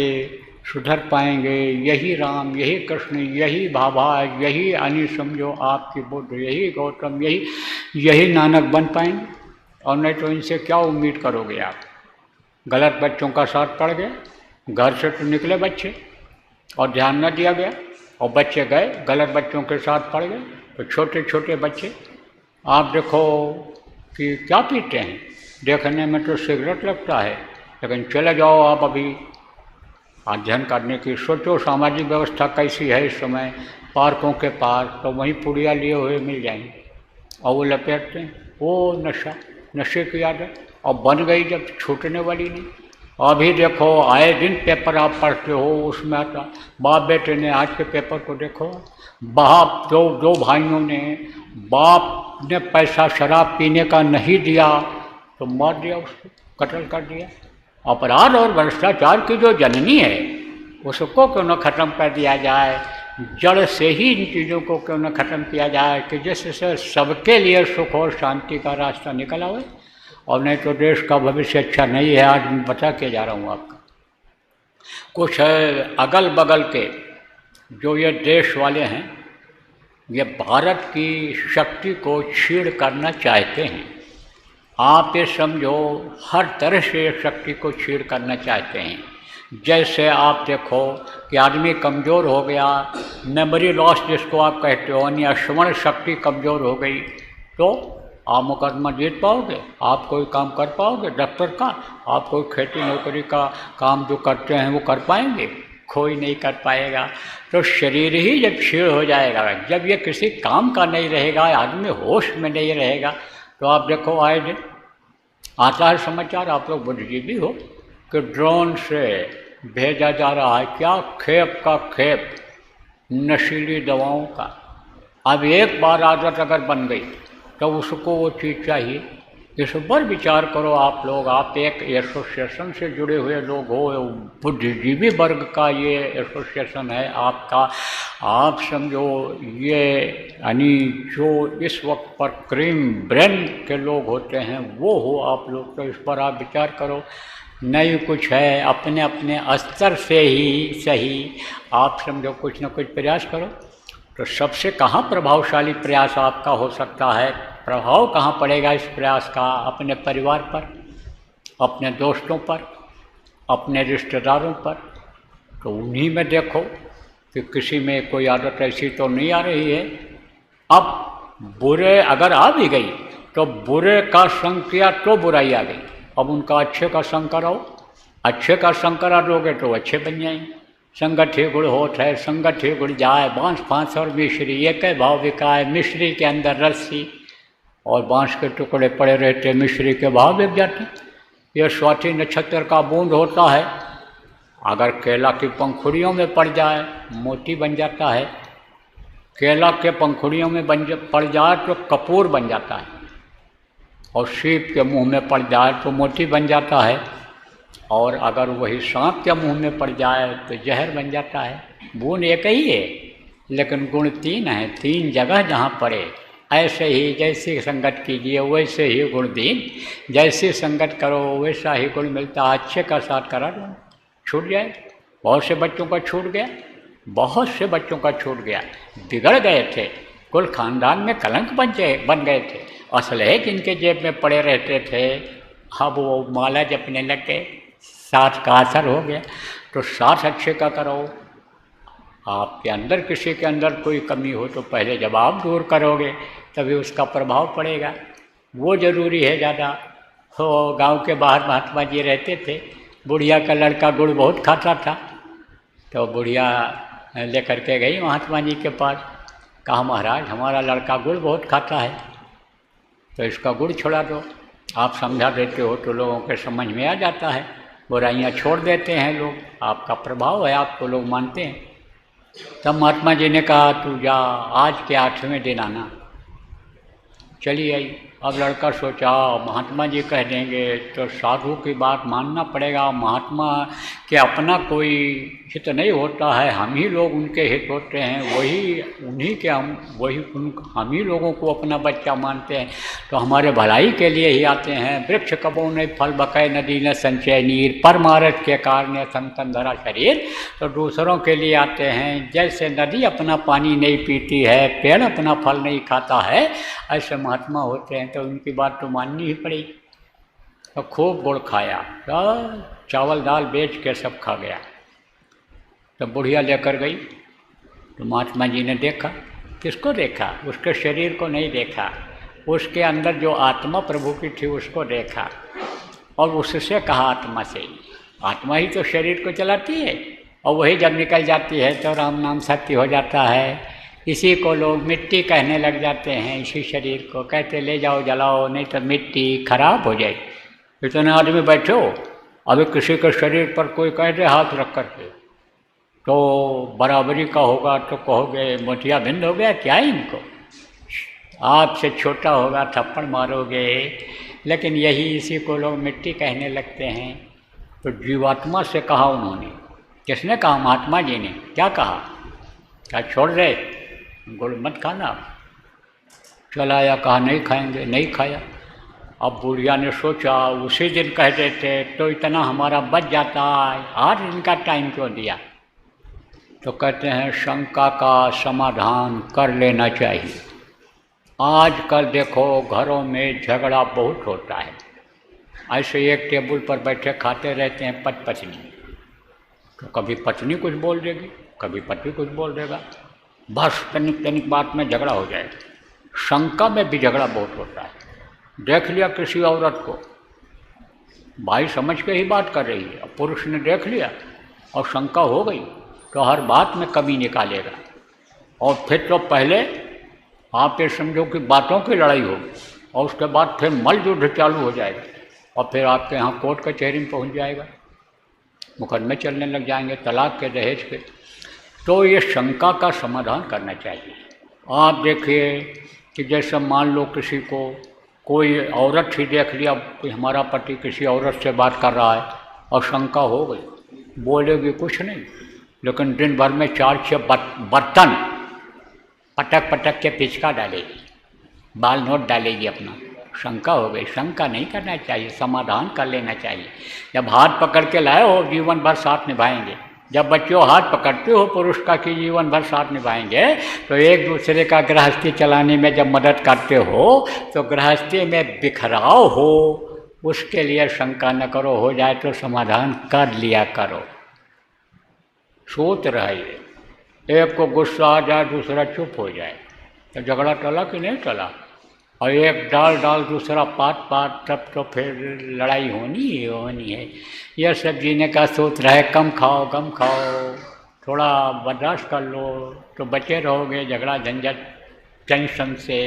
सुधर पाएंगे। यही राम, यही कृष्ण, यही बाबा, यही अनि समझो आपकी बुद्ध, यही गौतम, यही नानक बन पाएंगे। और नहीं तो इनसे क्या उम्मीद करोगे आप। गलत बच्चों का साथ पड़ गया, घर से तो निकले बच्चे और ध्यान न दिया गया, और बच्चे गए गलत बच्चों के साथ पड़ गए। तो छोटे छोटे बच्चे आप देखो कि क्या पीते हैं, देखने में तो सिगरेट लगता है, लेकिन चले जाओ आप अभी अध्ययन करने की, सोचो सामाजिक व्यवस्था कैसी है इस समय, पार्कों के पास तो वहीं पुड़िया लिए हुए मिल जाएंगे और वो लपेटते हैं। वो नशे की आदत और बन गई, जब छूटने वाली नहीं। अभी देखो आए दिन पेपर आप पढ़ते हो, उसमें आता बाप बेटे ने, आज के पेपर को देखो, बाप दो भाइयों ने, बाप ने पैसा शराब पीने का नहीं दिया तो मार दिया, उसको कत्ल कर दिया। अपराध और भ्रष्टाचार की जो जननी है उसको क्यों न ख़त्म कर दिया जाए, जड़ से ही इन चीज़ों को क्यों न ख़त्म किया जाए कि जिससे सबके लिए सुख और शांति का रास्ता निकल आए। और नहीं तो देश का भविष्य अच्छा नहीं है। आज मैं बता के जा रहा हूँ आपका, कुछ अगल बगल के जो ये देश वाले हैं, ये भारत की शक्ति को छीड़ करना चाहते हैं। आप ये समझो हर तरह से शक्ति को छीड़ करना चाहते हैं। जैसे आप देखो कि आदमी कमज़ोर हो गया, मेमोरी लॉस जिसको आप कहते हो, यानी स्मरण शक्ति कमज़ोर हो गई, तो आप मुकदमा जीत पाओगे, आप कोई काम कर पाओगे डॉक्टर का, आप कोई खेती नौकरी का काम जो करते हैं वो कर पाएंगे, कोई नहीं कर पाएगा। तो शरीर ही जब क्षीण हो जाएगा, जब ये किसी काम का नहीं रहेगा, आदमी होश में नहीं रहेगा, तो आप देखो आए दिन आता है समाचार, आप लोग बुद्धिजीवी हो, कि ड्रोन से भेजा जा रहा है क्या, खेप का खेप नशीली दवाओं का। अब एक बार आदत अगर बन गई तो उसको वो चीज़ चाहिए। इस पर विचार करो आप लोग, आप एक एसोसिएशन से जुड़े हुए लोग हो, बुद्धिजीवी वर्ग का ये एसोसिएशन है आपका। आप समझो ये यानी जो इस वक्त पर क्रीम ब्रेन के लोग होते हैं वो हो आप लोग, तो इस पर आप विचार करो। नहीं कुछ है, अपने अपने स्तर से ही सही आप समझो कुछ न कुछ प्रयास करो। तो सबसे कहाँ प्रभावशाली प्रयास आपका हो सकता है, प्रभाव कहाँ पड़ेगा इस प्रयास का, अपने परिवार पर, अपने दोस्तों पर, अपने रिश्तेदारों पर। तो उन्हीं में देखो कि किसी में कोई आदत ऐसी तो नहीं आ रही है। अब बुरे अगर आ भी गई तो बुरे का संग किया तो बुराई आ गई, अब उनका अच्छे का संग कराओ, अच्छे का संग करा दोगे तो अच्छे बन जाएंगे। संगत ही गुड़ होत है, संगत ही गुड़ जाए, बांस फांस और मिश्री एक भाव बिकाए, मिश्री के अंदर रस्सी और बांस के टुकड़े पड़े रहते, मिश्री के भाव बिक जाते। यह स्वाति नक्षत्र का बूंद होता है, अगर केला की पंखुड़ियों में पड़ जाए मोती बन जाता है, केला के पंखुड़ियों में पड़ जाए तो कपूर बन जाता है, और सीप के मुंह में पड़ जाए तो मोती बन जाता है, और अगर वही सांप के मुंह में पड़ जाए तो जहर बन जाता है। बूंद एक ही है लेकिन गुण तीन है, तीन जगह जहाँ पड़े। ऐसे ही जैसी संगत कीजिए वैसे ही गुण दीन, जैसी संगत करो वैसा ही गुण मिलता है। अच्छे का साथ करा दो, छूट जाए। बहुत से बच्चों का छूट गया, बहुत से बच्चों का छूट गया, बिगड़ गए थे, कुल खानदान में कलंक बन गए थे, असलहे जिनके जेब में पड़े रहते थे अब वो माला जपने लग गए, साथ का असर हो गया। तो साथ अच्छे का करो। आपके अंदर किसी के अंदर कोई कमी हो तो पहले जब आप दूर करोगे तभी उसका प्रभाव पड़ेगा, वो ज़रूरी है ज़्यादा। हो गांव के बाहर महात्मा जी रहते थे, बुढ़िया का लड़का गुड़ बहुत खाता था, तो बुढ़िया लेकर के गई महात्मा जी के पास, कहा महाराज हमारा लड़का गुड़ बहुत खाता है तो इसका गुड़ छोड़ा दो। आप समझा देते हो तो लोगों के समझ में आ जाता है। बुराइयाँ छोड़ देते हैं लोग, आपका प्रभाव है, आपको लोग मानते हैं। तब महात्मा जी ने कहा तू जा, आज के 8वें दिन आना। चली आई। अब लड़का सोचा महात्मा जी कह देंगे तो साधु की बात मानना पड़ेगा, महात्मा के अपना कोई हित नहीं होता है, हम ही लोग उनके हित होते हैं, वही उन्हीं के हम ही लोगों को अपना बच्चा मानते हैं, तो हमारे भलाई के लिए ही आते हैं। वृक्ष कबो नहीं फल बकै, नदी न संचय नीर, परमारथ के कारण संतन धरा शरीर, तो दूसरों के लिए आते हैं। जैसे नदी अपना पानी नहीं पीती है, पेड़ अपना फल नहीं खाता है, ऐसे महात्मा होते हैं, तो उनकी बात तो माननी ही पड़ेगी। तो खूब गुड़ खाया, चावल दाल बेच के सब खा गया। तो बुढ़िया लेकर गई, तो महात्मा जी ने देखा। किसको देखा? उसके शरीर को नहीं देखा, उसके अंदर जो आत्मा प्रभु की थी उसको देखा, और उससे कहा आत्मा से, आत्मा ही तो शरीर को चलाती है, और वही जब निकल जाती है तो राम नाम सत्य हो जाता है। इसी को लोग मिट्टी कहने लग जाते हैं, इसी शरीर को कहते ले जाओ जलाओ, नहीं तो मिट्टी खराब हो जाए। इतने आदमी बैठो, अभी किसी के शरीर पर कोई कह दे हाथ रख करके तो बराबरी का होगा तो कहोगे मोतिया बिंद हो गया क्या इनको, आपसे छोटा होगा थप्पड़ मारोगे। लेकिन यही इसी को लोग मिट्टी कहने लगते हैं। तो जीवात्मा से कहा उन्होंने। किसने कहा? महात्मा जी ने। क्या कहा? क्या छोड़ दे, गुड़ मत खाना। चलाया, कहा नहीं खाएंगे, नहीं खाया। अब बुढ़िया ने सोचा उसी दिन कह देते तो इतना हमारा बच जाता, आज इनका टाइम क्यों दिया। तो कहते हैं शंका का समाधान कर लेना चाहिए। आजकल देखो घरों में झगड़ा बहुत होता है, ऐसे एक टेबल पर बैठे खाते रहते हैं पति पत्नी, तो कभी पत्नी कुछ बोल देगी, कभी पति कुछ बोल देगा, बस तनिक तनिक बात में झगड़ा हो जाएगा। शंका में भी झगड़ा बहुत होता है। देख लिया किसी औरत को, भाई समझ के ही बात कर रही है, पुरुष ने देख लिया और शंका हो गई तो हर बात में कमी निकालेगा, और फिर तो पहले आप ये समझो कि बातों की लड़ाई होगी, और उसके बाद फिर मल युद्ध चालू हो जाएगा, और फिर आपके यहाँ कोर्ट कचहरी में पहुँच जाएगा, मुकदमे चलने लग जाएंगे तलाक के, दहेज के। तो ये शंका का समाधान करना चाहिए। आप देखिए कि जैसे मान लो किसी को कोई औरत ही देख लिया कि हमारा पति किसी औरत से बात कर रहा है और शंका हो गई, बोलेगी कुछ नहीं, लेकिन दिन भर में 4-6 बर्तन पटक पटक के पिचका डालेगी, बाल नोट डालेगी अपना। शंका हो गई। शंका नहीं करना चाहिए, समाधान कर लेना चाहिए। जब हाथ पकड़ के लाए हो जीवन भर साथ निभाएंगे, जब बच्चों हाथ पकड़ते हो पुरुष का कि जीवन भर साथ निभाएंगे, तो एक दूसरे का गृहस्थी चलाने में जब मदद करते हो तो गृहस्थी में बिखराव हो उसके लिए शंका न करो, हो जाए तो समाधान कर लिया करो। सोच रहिए, एक को गुस्सा आ जाए दूसरा चुप हो जाए, तो झगड़ा टला कि नहीं टला, और एक डाल डाल दूसरा पात पात, तब तो फिर लड़ाई होनी ही होनी है। यह सब जीने का सूत्र है, कम खाओ कम खाओ, थोड़ा बर्दाश्त कर लो तो बचे रहोगे झगड़ा झंझट टेंशन से,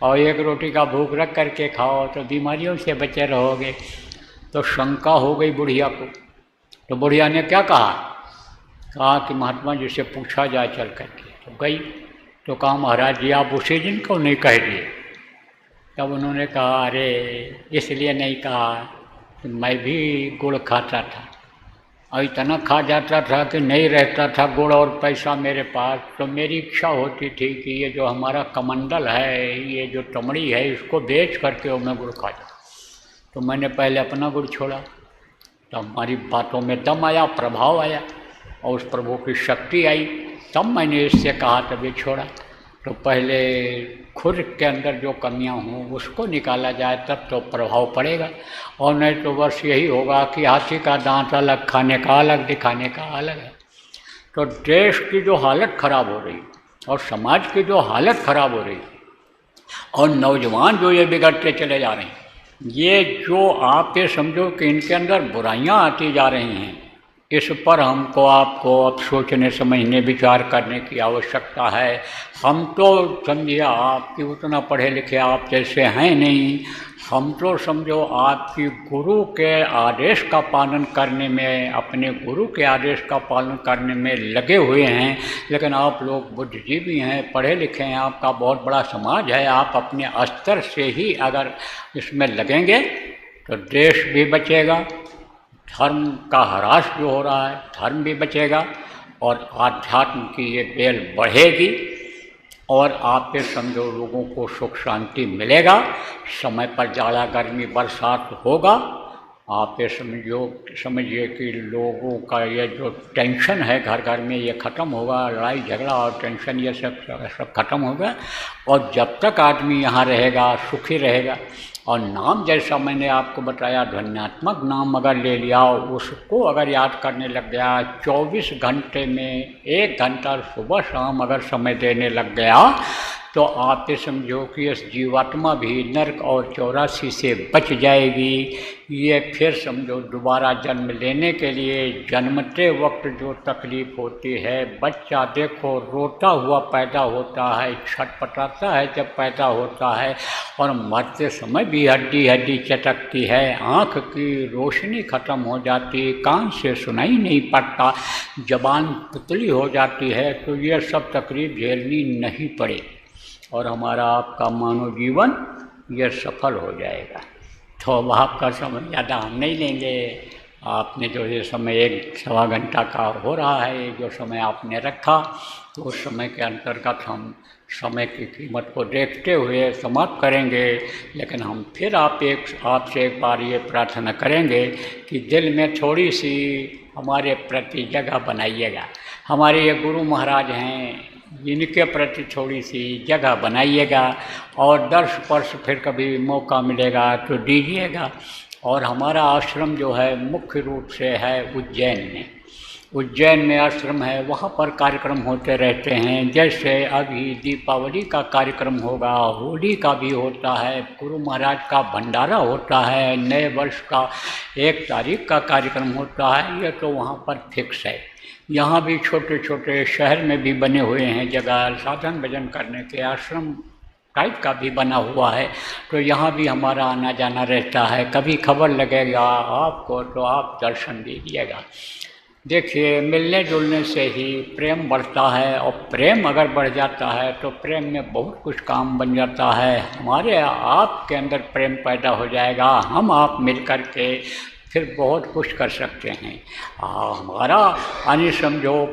और एक रोटी का भूख रख करके खाओ तो बीमारियों से बचे रहोगे। तो शंका हो गई बुढ़िया को। तो बुढ़िया ने क्या कहा? कहा कि महात्मा जी से पूछा जाए चल करके। तो गई तो कहा महाराज जी आप उसी दिन को नहीं कह दिए। तब उन्होंने कहा अरे इसलिए नहीं कहा कि मैं भी गुड़ खाता था और इतना खा जाता था कि नहीं रहता था गुड़ और पैसा मेरे पास, तो मेरी इच्छा होती थी कि ये जो हमारा कमंडल है, ये जो टमड़ी है, इसको बेच करके और मैं गुड़ खा जाऊँ। तो मैंने पहले अपना गुड़ छोड़ा, तो हमारी बातों में दम आया, प्रभाव आया, और उस प्रभु की शक्ति आई, तब मैंने इससे कहा तभी छोड़ा। तो पहले खुद के अंदर जो कमियां हों उसको निकाला जाए तब तो प्रभाव पड़ेगा, और नहीं तो बस यही होगा कि हाथी का दांत अलग, खाने का अलग, दिखाने का अलग है। तो देश की जो हालत खराब हो रही और समाज की जो हालत खराब हो रही और नौजवान जो ये बिगड़ते चले जा रहे हैं, ये जो आप ये समझो कि इनके अंदर बुराइयां आती जा रही हैं, इस पर हमको आपको अब सोचने समझने विचार करने की आवश्यकता है। हम तो समझिए आपकी उतना पढ़े लिखे आप जैसे हैं नहीं, हम तो समझो आपकी गुरु के आदेश का पालन करने में, अपने गुरु के आदेश का पालन करने में लगे हुए हैं। लेकिन आप लोग बुद्धिजीवी हैं, पढ़े लिखे हैं, आपका बहुत बड़ा समाज है। आप अपने स्तर से ही अगर इसमें लगेंगे तो देश भी बचेगा, धर्म का ह्रास जो हो रहा है धर्म भी बचेगा, और आध्यात्म की ये बेल बढ़ेगी, और आप ये समझो लोगों को सुख शांति मिलेगा, समय पर जाड़ा गर्मी बरसात होगा। आप ये समझिए कि लोगों का ये जो टेंशन है घर घर में ये ख़त्म होगा, लड़ाई झगड़ा और टेंशन ये सब खत्म होगा। और जब तक आदमी यहाँ रहेगा सुखी रहेगा। और नाम जैसा मैंने आपको बताया, ध्वन्यात्मक नाम अगर ले लिया, उसको अगर याद करने लग गया, 24 घंटे में 1 घंटा सुबह शाम अगर समय देने लग गया, तो आप ये समझो कि इस जीवात्मा भी नरक और 84 से बच जाएगी। ये फिर समझो दोबारा जन्म लेने के लिए जन्मते वक्त जो तकलीफ़ होती है, बच्चा देखो रोता हुआ पैदा होता है, छटपटाता है जब पैदा होता है, और मरते समय भी हड्डी हड्डी चटकती है, आँख की रोशनी ख़त्म हो जाती, कान से सुनाई नहीं पड़ता, ज़बान पुतली हो जाती है। तो ये सब तकलीफ झेलनी नहीं पड़े और हमारा आपका मानव जीवन ये सफल हो जाएगा। तो अब आपका समय ज़्यादा हम नहीं लेंगे। आपने जो ये समय 1-1.25 घंटा का हो रहा है, जो समय आपने रखा, तो उस समय के अंतर्गत हम समय की कीमत को देखते हुए समाप्त करेंगे। लेकिन हम फिर आपसे एक बार ये प्रार्थना करेंगे कि दिल में थोड़ी सी हमारे प्रति जगह बनाइएगा। हमारे ये गुरु महाराज हैं, इनके प्रति थोड़ी सी जगह बनाइएगा, और दर्श स्पर्श फिर कभी मौका मिलेगा तो दीजिएगा। और हमारा आश्रम जो है मुख्य रूप से है उज्जैन में आश्रम है, वहाँ पर कार्यक्रम होते रहते हैं। जैसे अभी दीपावली का कार्यक्रम होगा, होली का भी होता है, गुरु महाराज का भंडारा होता है, नए वर्ष का 1 तारीख का कार्यक्रम होता है, ये तो वहाँ पर फिक्स है। यहाँ भी छोटे छोटे शहर में भी बने हुए हैं जगह, साधन भजन करने के आश्रम टाइप का भी बना हुआ है, तो यहाँ भी हमारा आना जाना रहता है। कभी खबर लगेगा आपको तो आप दर्शन दीजिएगा। देखिए, मिलने जुलने से ही प्रेम बढ़ता है, और प्रेम अगर बढ़ जाता है तो प्रेम में बहुत कुछ काम बन जाता है। हमारे आपके अंदर प्रेम पैदा हो जाएगा, हम आप मिल कर के फिर बहुत कुछ कर सकते हैं। हमारा यानी समझो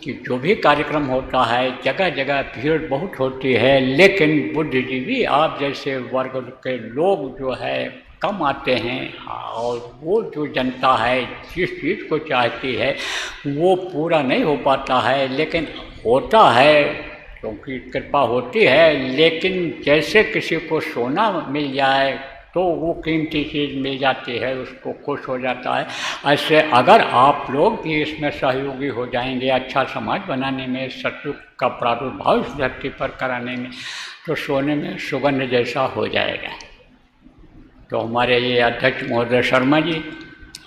कि जो भी कार्यक्रम होता है जगह जगह भीड़ बहुत होती है, लेकिन बुद्धिजीवी आप जैसे वर्ग के लोग जो है कम आते हैं, और वो जो जनता है जिस चीज़ को चाहती है वो पूरा नहीं हो पाता है। लेकिन होता है क्योंकि कृपा होती है। लेकिन जैसे किसी को सोना मिल जाए तो वो कीमती चीज़ मिल जाती है, उसको खुश हो जाता है। ऐसे अगर आप लोग भी इसमें सहयोगी हो जाएंगे अच्छा समाज बनाने में, सत्युग का प्रादुर्भाव इस धरती पर कराने में, तो सोने में सुगंध जैसा हो जाएगा। तो हमारे ये अध्यक्ष महोदय शर्मा जी,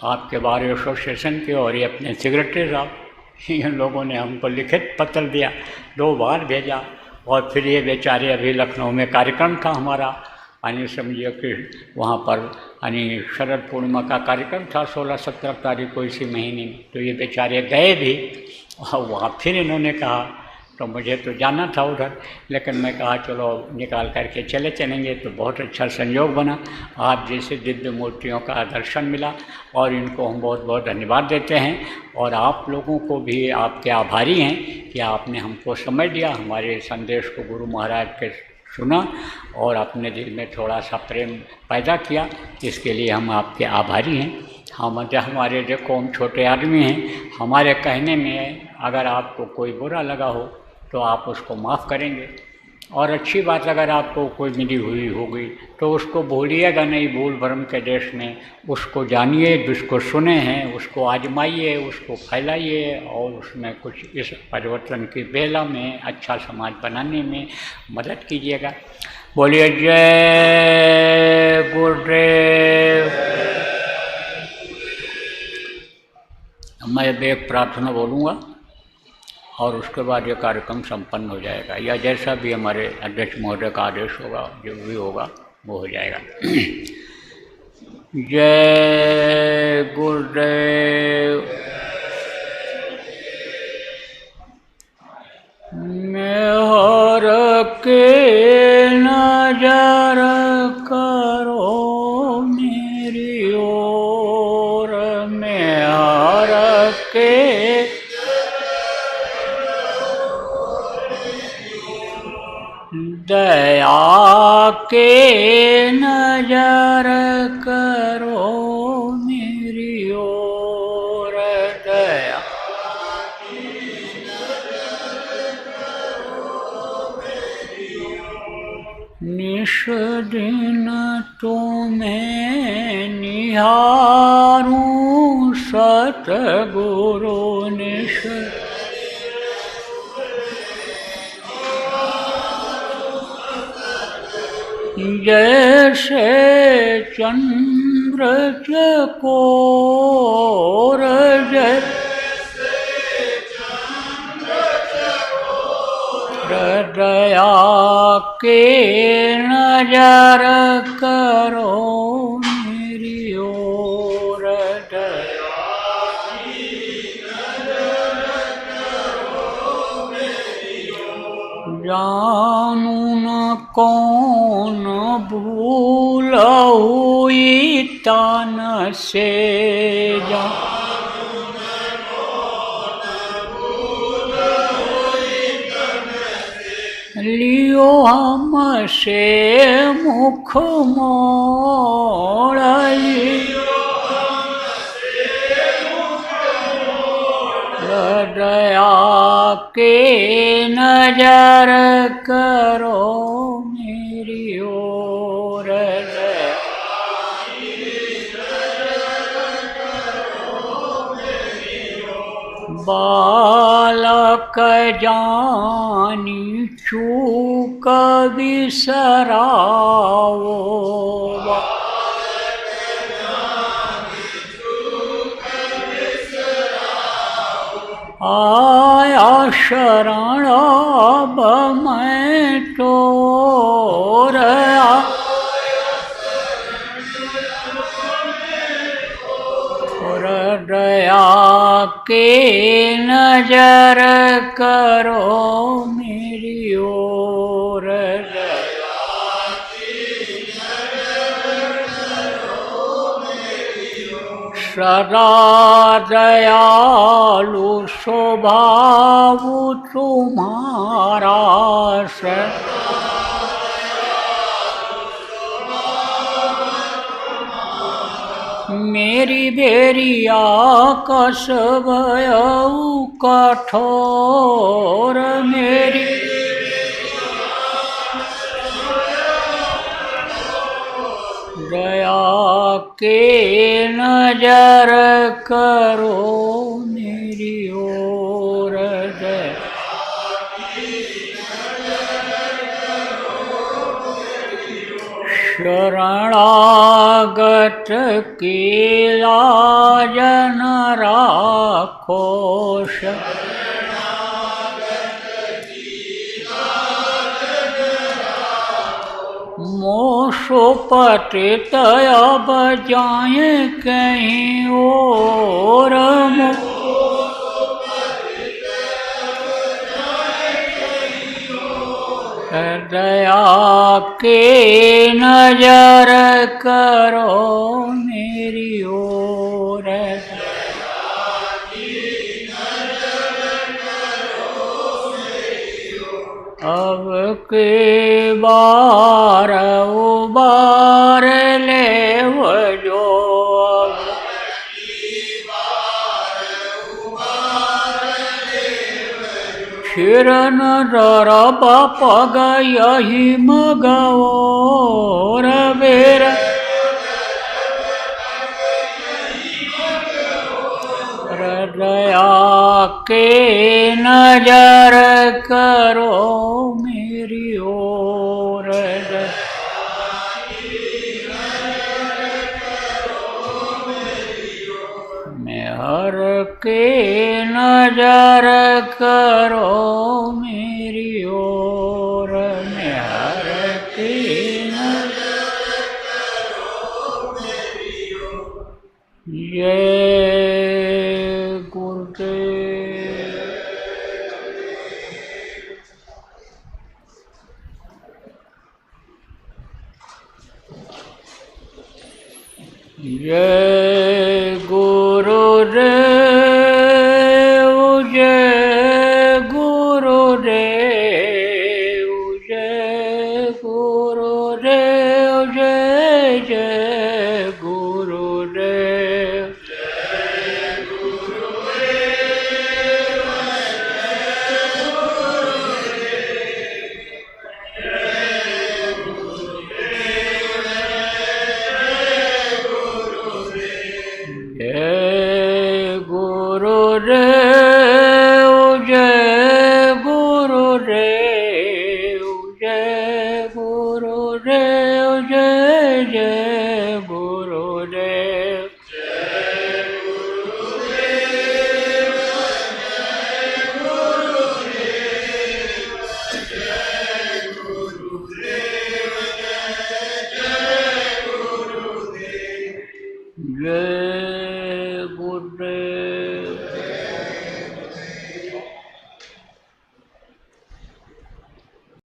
आपके बार एसोसिएशन के, और ये अपने सेक्रेटरी साहब, इन लोगों ने हमको लिखित पत्र दिया, 2 बार भेजा। और फिर ये बेचारे अभी लखनऊ में कार्यक्रम था हमारा, यानी समझिए कि वहाँ पर यानी शरद पूर्णिमा का कार्यक्रम था 16-17 तारीख को इसी महीने में, तो ये बेचारे गए भी, और वहाँ फिर इन्होंने कहा, तो मुझे तो जाना था उधर, लेकिन मैं कहा चलो निकाल करके चलेंगे। तो बहुत अच्छा संयोग बना, आप जैसे दिव्य मूर्तियों का दर्शन मिला, और इनको हम बहुत बहुत धन्यवाद देते हैं। और आप लोगों को भी आपके आभारी हैं कि आपने हमको समय दिया, हमारे संदेश को गुरु महाराज के सुना और अपने दिल में थोड़ा सा प्रेम पैदा किया, इसके लिए हम आपके आभारी हैं। हमारे देखो हम छोटे आदमी हैं, हमारे कहने में अगर आपको कोई बुरा लगा हो तो आप उसको माफ़ करेंगे, और अच्छी बात अगर आपको कोई मिली हुई होगी तो उसको भूलिएगा नहीं। भूल भ्रम के देश में उसको जानिए, जिसको सुने हैं उसको आजमाइए, उसको फैलाइए, और उसमें कुछ इस परिवर्तन की बेला में अच्छा समाज बनाने में मदद कीजिएगा। बोलिए जय गुरुदेव। मैं एक प्रार्थना बोलूँगा और उसके बाद ये कार्यक्रम संपन्न हो जाएगा, या जैसा भी हमारे अध्यक्ष महोदय का आदेश होगा, जो भी होगा वो हो जाएगा। जय गुरुदेव। मेहर के नजर करो मेरी ओर, मेहर के दया के नजर करो मेरी ओर, दया निश दिन तुम्हें निहारूं सतगुरु निश, जैसे चंद्र चकोर, दया के नजर करो मेरी ओर, जानू न कौन भूल हुई तन से, लियो हमसे मुख मोड़, दया के नजर करो मेरी ओर, बालक जानी चूक बिसराओ, आया शरण अब मैं तोर, दया के नजर करो मेरी ओर, सदा दयालु स्वभाव तुम्हारा, मेरी बेरिया कस भयऊ कठोर, मेरी दया के नजर करो मेरी ओर, शरणागत की लाज न राखो, मोसो पतित अब जाए कहीं और, दया के नजर करो मेरी ओर, अब के बार उबार ले जो, फिर न डर बाप गही मगोर, बेर दया के नजर करो मेरी ओर, मेहर के नजर करो मेरी ओर, मेहर के नजर करो मेरी जय गुरुदेव। जय गुरुदेव, जय गुरुदेव, जय गुरुदेव, जय जय गुरुदेव।